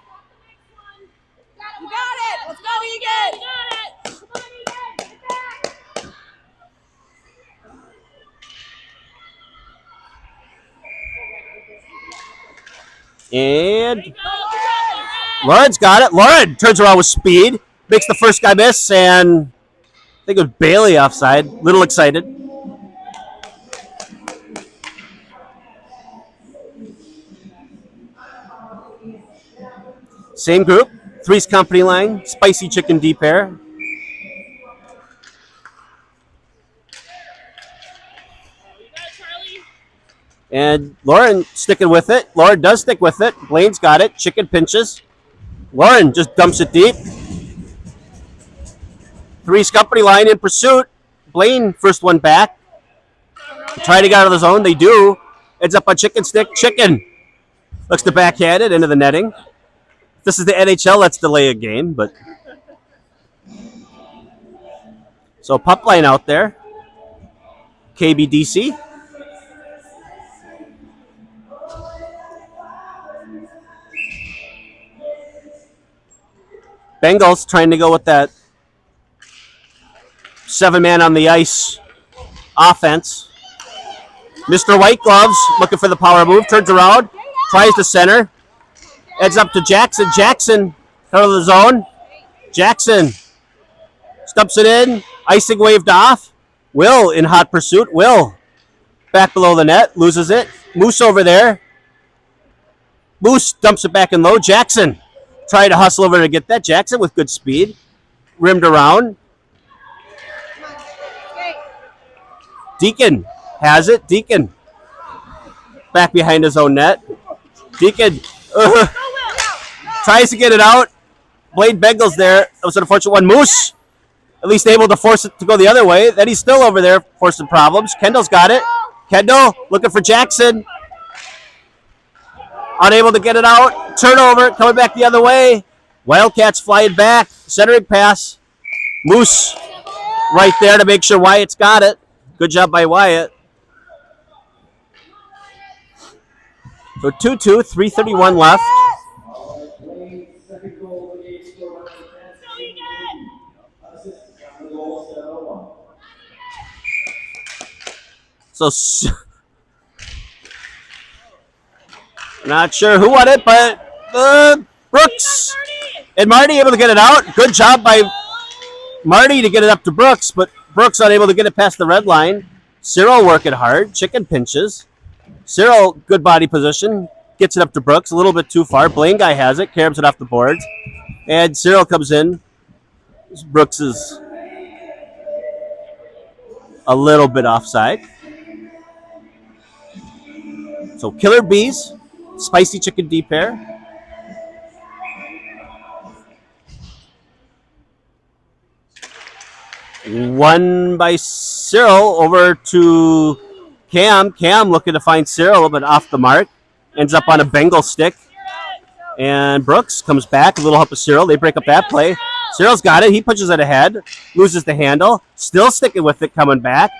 You got it! Let's go, Eagan! You got it! Come on, Eagan! Get it back! And Lauren's got it. Lauren turns around with speed. Makes the first guy miss, and I think it was Bailey offside. Little excited. Same group. Three's Company line. Spicy chicken deep pair. And Lauren sticking with it. Lauren does stick with it. Blaine's got it. Chicken pinches. Lauren just dumps it deep. Three's Company line in pursuit. Blaine first one back. Try to get out of the zone. They do. Ends up on chicken stick. Chicken looks to backhand it into the netting. If this is the NHL, let's delay a game. But so pup line out there. KBDC. Bengals trying to go with that 7-man on the ice offense. Mr. White Gloves looking for the power move. Turns around. Tries to center. Heads up to Jackson. Jackson out of the zone. Jackson stumps it in. Icing waved off. Will in hot pursuit. Will back below the net. Loses it. Moose over there. Moose dumps it back in low. Jackson trying to hustle over to get that. Jackson with good speed. Rimmed around. Deacon has it. Deacon back behind his own net. Deacon tries to get it out. Blaine Bengals there. That was an unfortunate one. Moose at least able to force it to go the other way. Then he's still over there forcing problems. Kendall's got it. Kendall looking for Jackson. Unable to get it out. Turnover. Coming back the other way. Wildcats flying back. Centering pass. Moose right there to make sure Wyatt's got it. Good job by Wyatt. So 2-2, 3:31 left. So not sure who won it, but Brooks and Marty able to get it out. Good job by Marty to get it up to Brooks, but Brooks unable to get it past the red line. Cyril working hard. Chicken pinches. Cyril, good body position. Gets it up to Brooks. A little bit too far. Blaine guy has it. Carries it off the boards. And Cyril comes in. Brooks is a little bit offside. So Killer Bees. Spicy chicken deep pair. One by Cyril over to Cam. Cam looking to find Cyril, but off the mark. Ends up on a Bengal stick. And Brooks comes back. A little help of Cyril. They break up that play. Cyril's got it. He punches it ahead. Loses the handle. Still sticking with it coming back.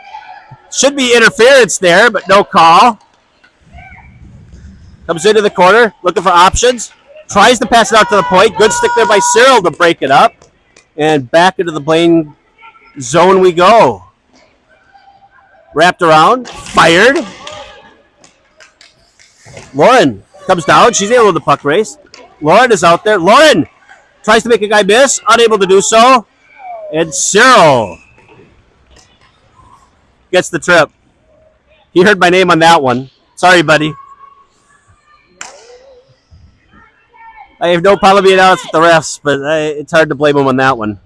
Should be interference there, but no call. Comes into the corner. Looking for options. Tries to pass it out to the point. Good stick there by Cyril to break it up. And back into the Blaine zone we go. Wrapped around. Fired. Lauren comes down. She's able to puck race. Lauren is out there. Lauren tries to make a guy miss. Unable to do so. And Cyril gets the trip. He heard my name on that one. Sorry, buddy. I have no problem being honest with the refs, but it's hard to blame him on that one.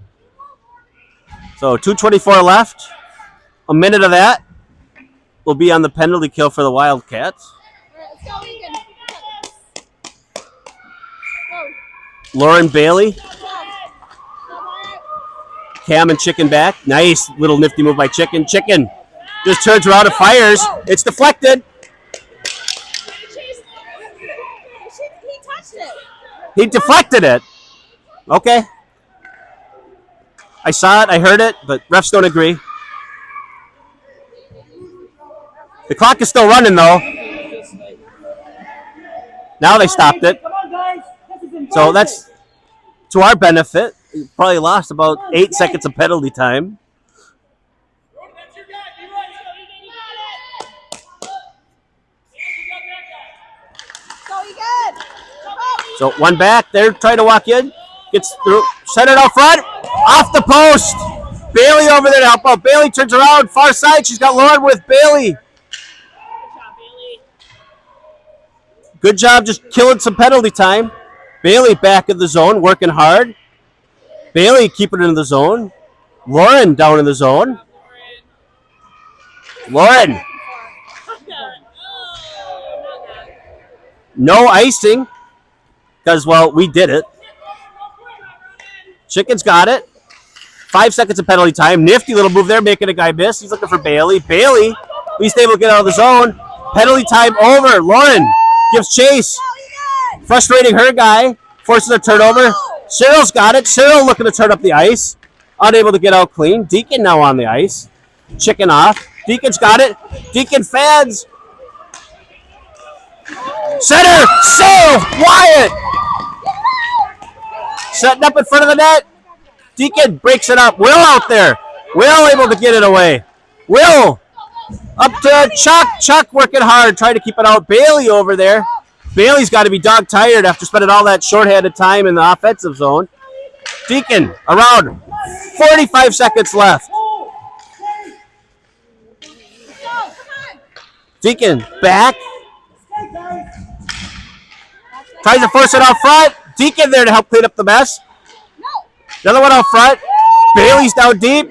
So 2:24 left. A minute of that will be on the penalty kill for the Wildcats. Let's go, Eagan. Lauren Bailey. Cam and Chicken back. Nice little nifty move by Chicken. Chicken just turns around and fires. It's deflected. He touched it. He deflected it. Okay. I saw it. I heard it, but refs don't agree. The clock is still running, though. Now they stopped it. So that's to our benefit. We probably lost about 8 seconds of penalty time. So one back. They're trying to walk in. Gets through. Centered out front. Off the post. Bailey over there to help out. Bailey turns around. Far side. She's got Lauren with Bailey. Good job just killing some penalty time. Bailey back in the zone, working hard. Bailey keeping it in the zone. Lauren down in the zone. Lauren. No icing. Because, well, we did it. Chicken's got it. 5 seconds of penalty time. Nifty little move there, making a guy miss. He's looking for Bailey. Bailey, at least able to get out of the zone. Penalty time over. Lauren gives chase. Frustrating her guy. Forces a turnover. Cyril's got it. Cyril looking to turn up the ice. Unable to get out clean. Deacon now on the ice. Chicken off. Deacon's got it. Deacon fans. Center. Save. Wyatt. Setting up in front of the net. Deacon breaks it up. Will out there. Will able to get it away. Will up to Chuck. Chuck working hard, trying to keep it out. Bailey over there. Bailey's got to be dog tired after spending all that shorthanded time in the offensive zone. Deacon around 45 seconds left. Deacon back. Tries to force it out front. Deacon there to help clean up the mess. Another one out front. Bailey's down deep.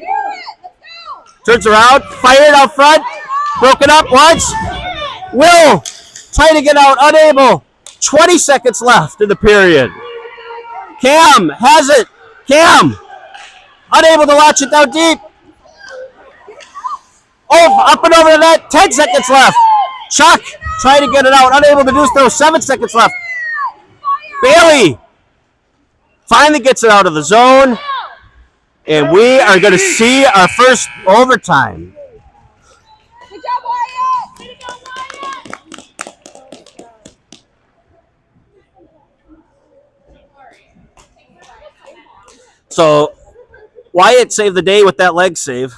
Turns around. Fired out front. Broken up once. Will trying to get out. Unable. 20 seconds left in the period. Cam has it. Cam unable to launch it down deep. Oh, up and over the net. 10 seconds left. Chuck trying to get it out. Unable to do so. 7 seconds left. Bailey finally gets it out of the zone. And we are going to see our first overtime. Good job, Wyatt! Way to go, Wyatt! So Wyatt saved the day with that leg save.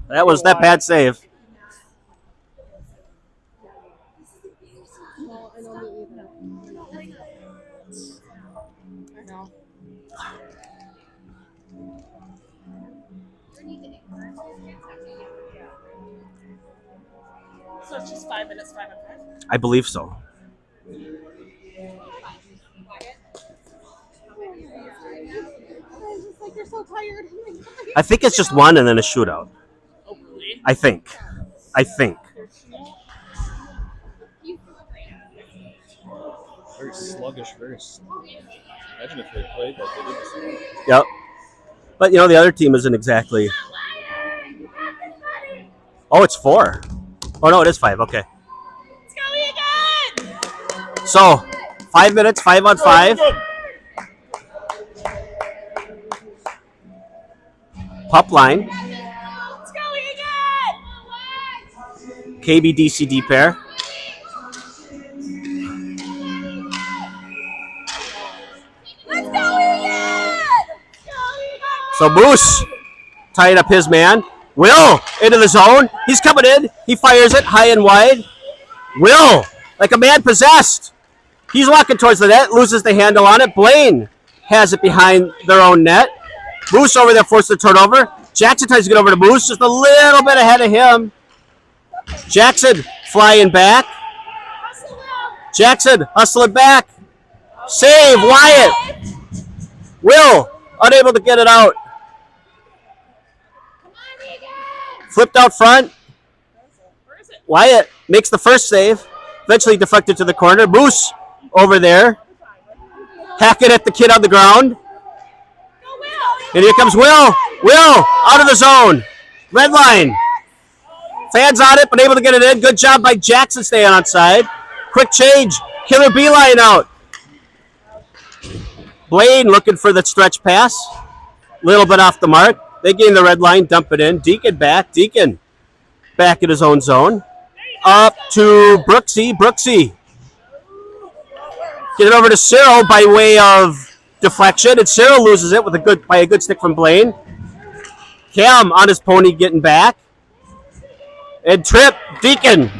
That was that bad save. So it's just 5 minutes, 5 and 5? I believe so. You're so tired. I think it's just one and then a shootout. Oh, really? I think. Very sluggish, imagine if they played like they did this morning. Yep. But, the other team isn't exactly. Oh, it's 4. Oh, no, it is 5. Okay. Let's go, Eagan! So, 5 minutes, 5 on 5. Pup line. Let's go, Eagan! KBDCD pair. Let's go, Eagan! So, Moose tied up his man. Will into the zone. He's coming in. He fires it high and wide. Will, like a man possessed. He's walking towards the net, loses the handle on it. Blaine has it behind their own net. Moose over there forced the turnover. Jackson tries to get over to Moose, just a little bit ahead of him. Jackson flying back. Jackson hustling back. Save, Wyatt. Will, unable to get it out. Flipped out front. Wyatt makes the first save. Eventually deflected to the corner. Moose over there. Hacking at the kid on the ground. And here comes Will. Will out of the zone. Red line. Fans on it, but able to get it in. Good job by Jackson staying on side. Quick change. Killer beeline out. Blaine looking for the stretch pass. Little bit off the mark. They gain the red line, dump it in. Deacon back. Deacon back in his own zone. Up to Brooksy. Brooksy. Get it over to Cyril by way of deflection, and Cyril loses it with by a good stick from Blaine. Cam on his pony getting back. And trip. Deacon.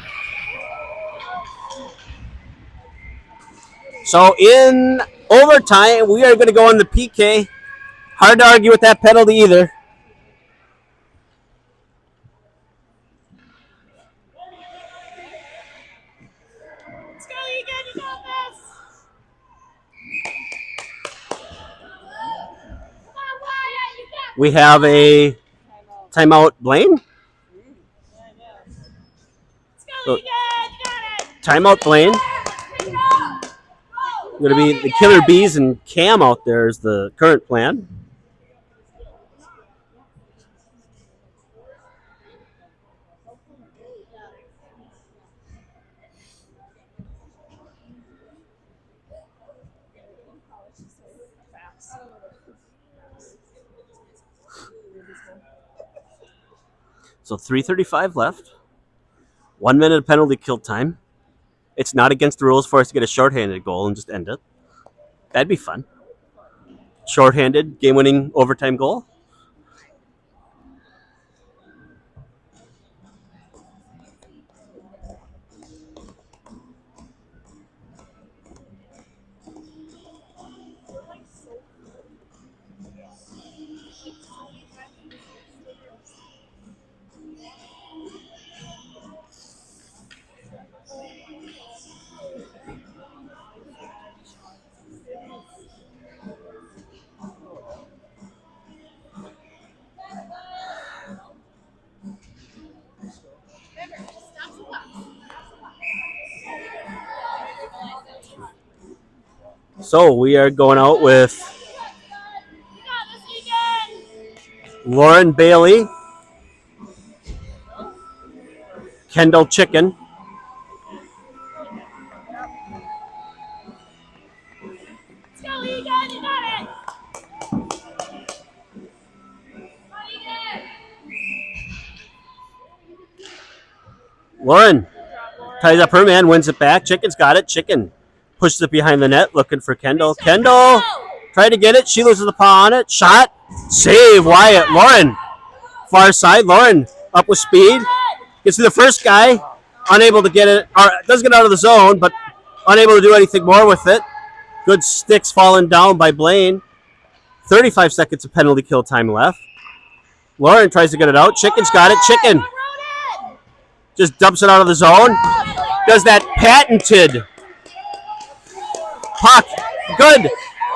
So in overtime, we are going to go on the PK. Hard to argue with that penalty either. Let's go, Eagan! You got this! We have a timeout, Blaine. So, timeout, Blaine. Going to be the Killer Bees and Cam out there is the current plan. So 3:35 left. 1 minute of penalty kill time. It's not against the rules for us to get a shorthanded goal and just end it. That'd be fun. Shorthanded, game-winning overtime goal. So we are going out with Lauren Bailey, Kendall Chicken, Let's go, Eagan. You got it. Lauren ties up her man, wins it back. Chicken's got it. Chicken pushes it behind the net, looking for Kendall. Kendall tried to get it. She loses the paw on it. Shot. Save. Wyatt. Lauren. Far side. Lauren up with speed. Gets to the first guy. Unable to get it. Or does get out of the zone, but unable to do anything more with it. Good sticks falling down by Blaine. 35 seconds of penalty kill time left. Lauren tries to get it out. Chicken's got it. Chicken just dumps it out of the zone. Does that patented puck. Good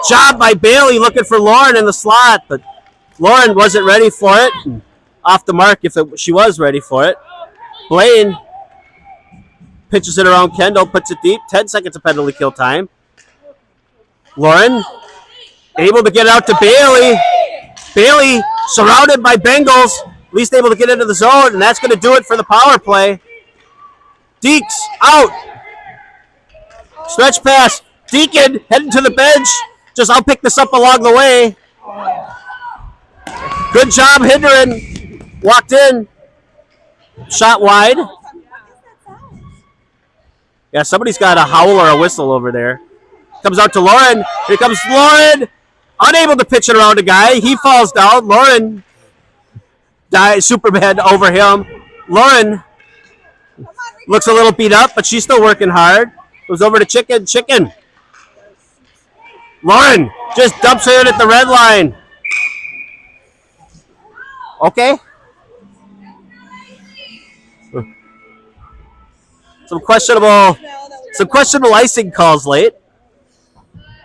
job by Bailey looking for Lauren in the slot, but Lauren wasn't ready for it. Off the mark if she was ready for it. Blaine pitches it around Kendall, puts it deep. 10 seconds of penalty kill time. Lauren able to get it out to Bailey. Bailey surrounded by Bengals. At least able to get into the zone, and that's going to do it for the power play. Deeks out. Stretch pass. Deacon heading to the bench. I'll pick this up along the way. Good job, Hindren. Walked in. Shot wide. Yeah, somebody's got a howl or a whistle over there. Comes out to Lauren. Here comes Lauren. Unable to pitch it around a guy. He falls down. Lauren dies. Superman over him. Lauren looks a little beat up, but she's still working hard. Goes over to Chicken. Chicken. Lauren just dumps her in at the red line. Okay. Some questionable icing calls late.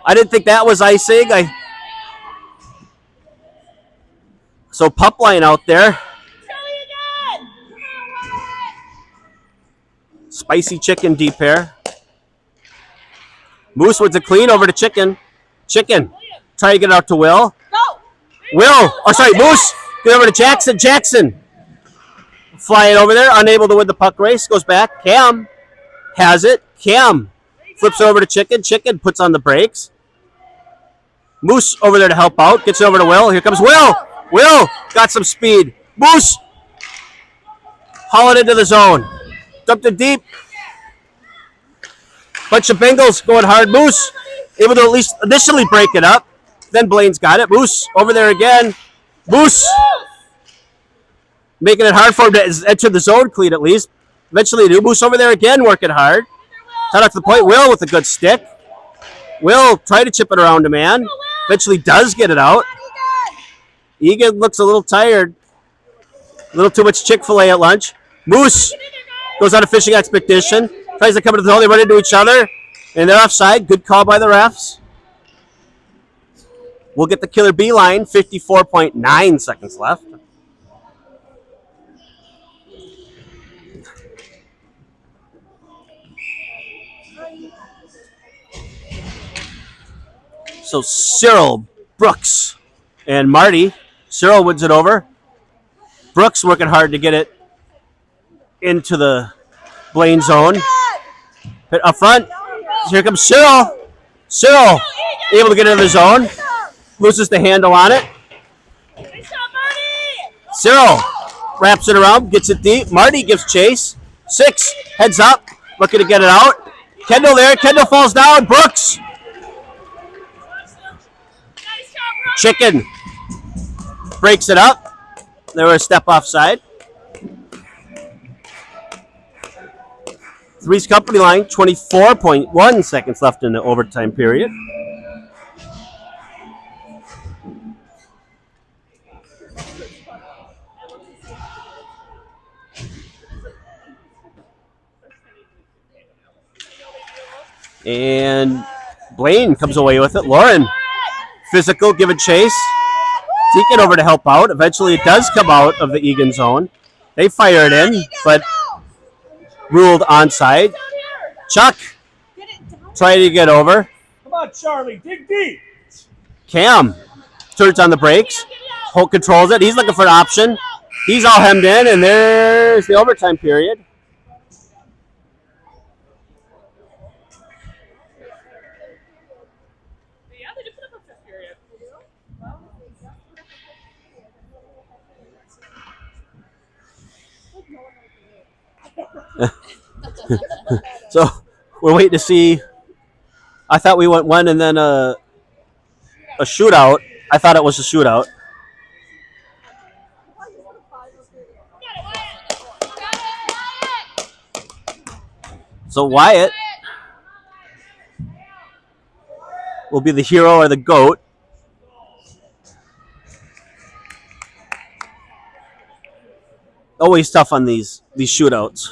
I didn't think that was icing. So pup line out there. Spicy chicken deep pair. Moose wins a clean over to Chicken. Chicken. Try to get it out to Will. Will. Oh, sorry, Moose. Get over to Jackson. Jackson. Flying over there. Unable to win the puck race. Goes back. Cam has it. Cam flips over to Chicken. Chicken puts on the brakes. Moose over there to help out. Gets it over to Will. Here comes Will. Will got some speed. Moose. Haul it into the zone. Dumped it deep. Bunch of Bengals going hard. Moose able to at least initially break it up. Then Blaine's got it. Moose over there again. Moose making it hard for him to enter the zone clean at least. Eventually do. Moose over there again working hard. Cut out to the point. Will with a good stick. Will try to chip it around a man. Eventually does get it out. Eagan looks a little tired. A little too much Chick-fil-A at lunch. Moose goes on a fishing expedition. Tries to come into the zone. They run into each other. And they're offside. Good call by the refs. We'll get the killer bee line, 54.9 seconds left. So Cyril, Brooks, and Marty. Cyril wins it over. Brooks working hard to get it into the Blaine zone. Hit up front. Here comes Cyril. Cyril able to get into the zone. Loses the handle on it. Cyril wraps it around, gets it deep. Marty gives chase. 6, heads up, looking to get it out. Kendall there. Kendall falls down. Brooks. Chicken breaks it up. There was a step offside. Three's company line, 24.1 seconds left in the overtime period. And Blaine comes away with it. Lauren, physical, giving chase. Deacon over to help out. Eventually it does come out of the Eagan zone. They fire it in, but ruled onside. Chuck trying to get over. Come on, Charlie, dig deep. Cam turns on the brakes. Holt controls it. He's looking for an option. He's all hemmed in, and there's the overtime period. So we're waiting to see. I thought we went one and then a shootout. I thought it was a shootout. So Wyatt will be the hero or the GOAT. Always tough on these shootouts.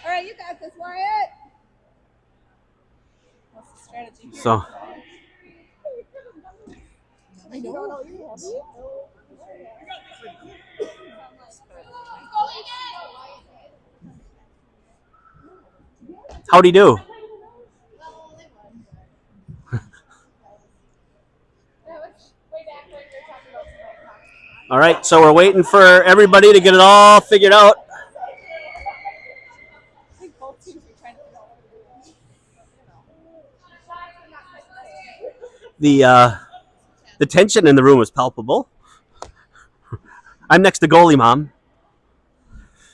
All right, you got this, Wyatt. What's the strategy here? So I know. how'd he do? All right, so we're waiting for everybody to get it all figured out. The tension in the room was palpable. I'm next to goalie mom.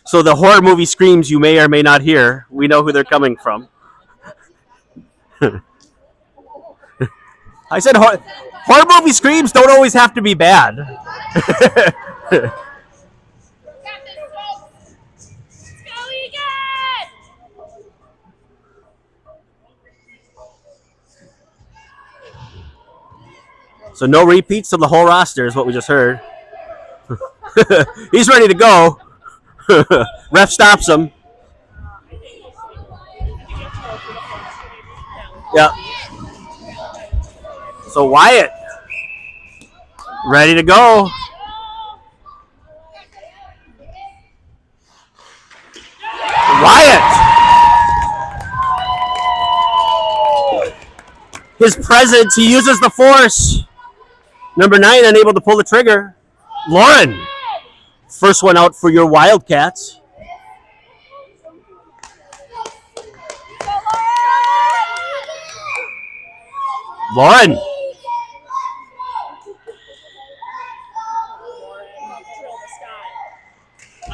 So the horror movie screams you may or may not hear, we know who they're coming from. I said horror movie screams don't always have to be bad. So no repeats of the whole roster is what we just heard. He's ready to go. Ref stops him. Yeah. So Wyatt, ready to go. Wyatt. His presence, he uses the force. Number 9, unable to pull the trigger. Lauren, first one out for your Wildcats. Lauren.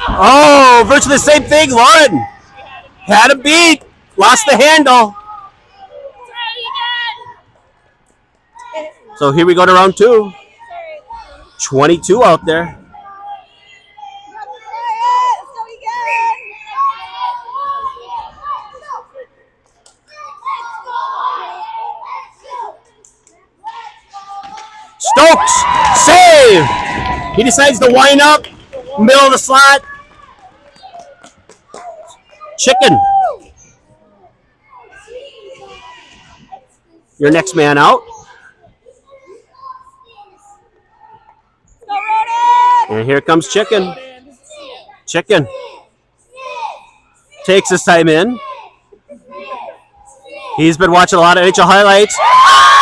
Oh, virtually the same thing. Lauren had a beat, lost the handle. So here we go to round 2. 22 out there. Stokes, save! He decides to wind up, middle of the slot. Chicken. Your next man out. Go, Ronan! And here comes Chicken. Chicken takes his time in. He's been watching a lot of NHL highlights.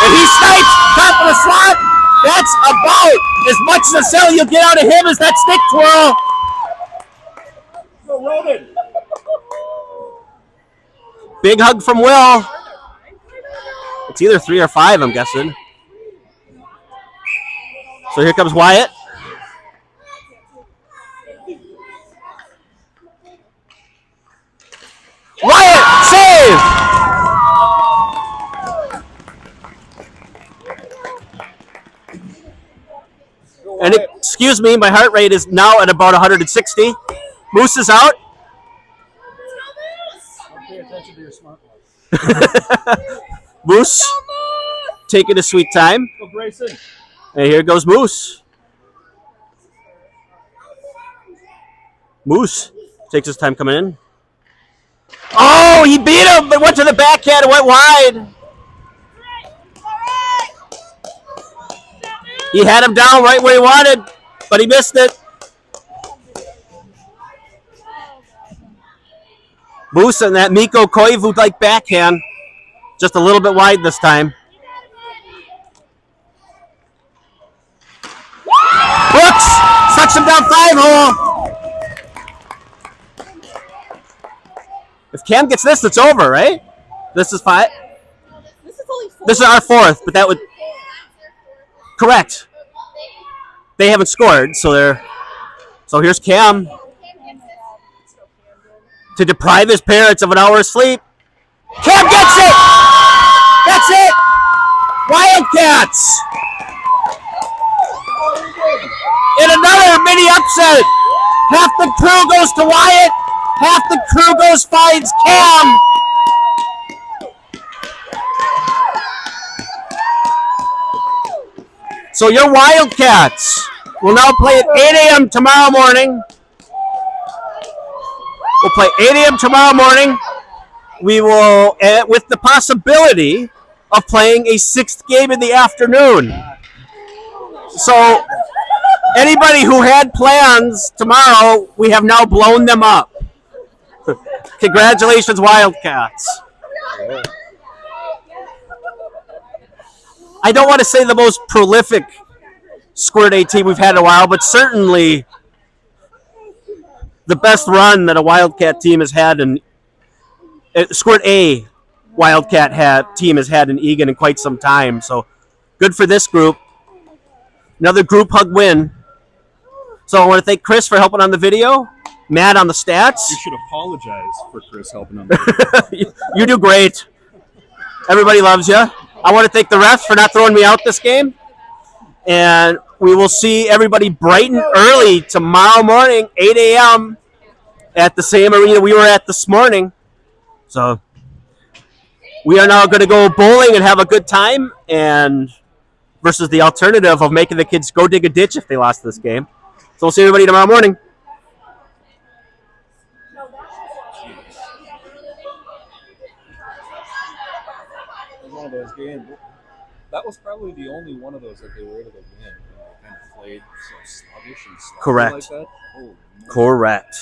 And he snipes top of the slot. That's about as much as a sell you'll get out of him as that stick twirl. Go, Ronan. Big hug from Will. It's either 3 or 5, I'm guessing. So here comes Wyatt. Wyatt, save! And excuse me, my heart rate is now at about 160. Moose is out. Don't pay attention to your smartwatch. Moose taking a sweet time. Go, Grayson. And here goes Moose. Moose takes his time coming in. Oh, he beat him, but went to the backhand and went wide. He had him down right where he wanted, but he missed it. Moose and that Mikko Koivu-like backhand. Just a little bit wide this time. Brooks sucks him down 5-hole. If Cam gets this, it's over, right? This is 5. This is only 4. This is our 4th, but that would correct. They haven't scored, so they're. So here's Cam to deprive his parents of an hour of sleep. Cam gets it. That's it. Wildcats. In another mini upset. Half the crew goes to Wyatt. Half the crew finds Cam. So your Wildcats will now play at 8 a.m. tomorrow morning. We'll play 8 a.m. tomorrow morning. We will, with the possibility of playing a 6th game in the afternoon. So anybody who had plans tomorrow, we have now blown them up. Congratulations, Wildcats. I don't want to say the most prolific Squirt A team we've had in a while, but certainly the best run that a Wildcat team has had in Squirt A Wildcat team has had in Eagan in quite some time. So good for this group. Another group hug win. So I want to thank Chris for helping on the video. Matt on the stats. You should apologize for Chris helping on the You do great. Everybody loves you. I want to thank the refs for not throwing me out this game. And we will see everybody bright and early tomorrow morning, 8 a.m. at the same arena we were at this morning. So we are now going to go bowling and have a good time, and versus the alternative of making the kids go dig a ditch if they lost this game. So we'll see everybody tomorrow morning. one of those games. That was probably the only one of those that they were able to win. They kind of played so sluggish and sloppy Correct. like that. Oh, Correct.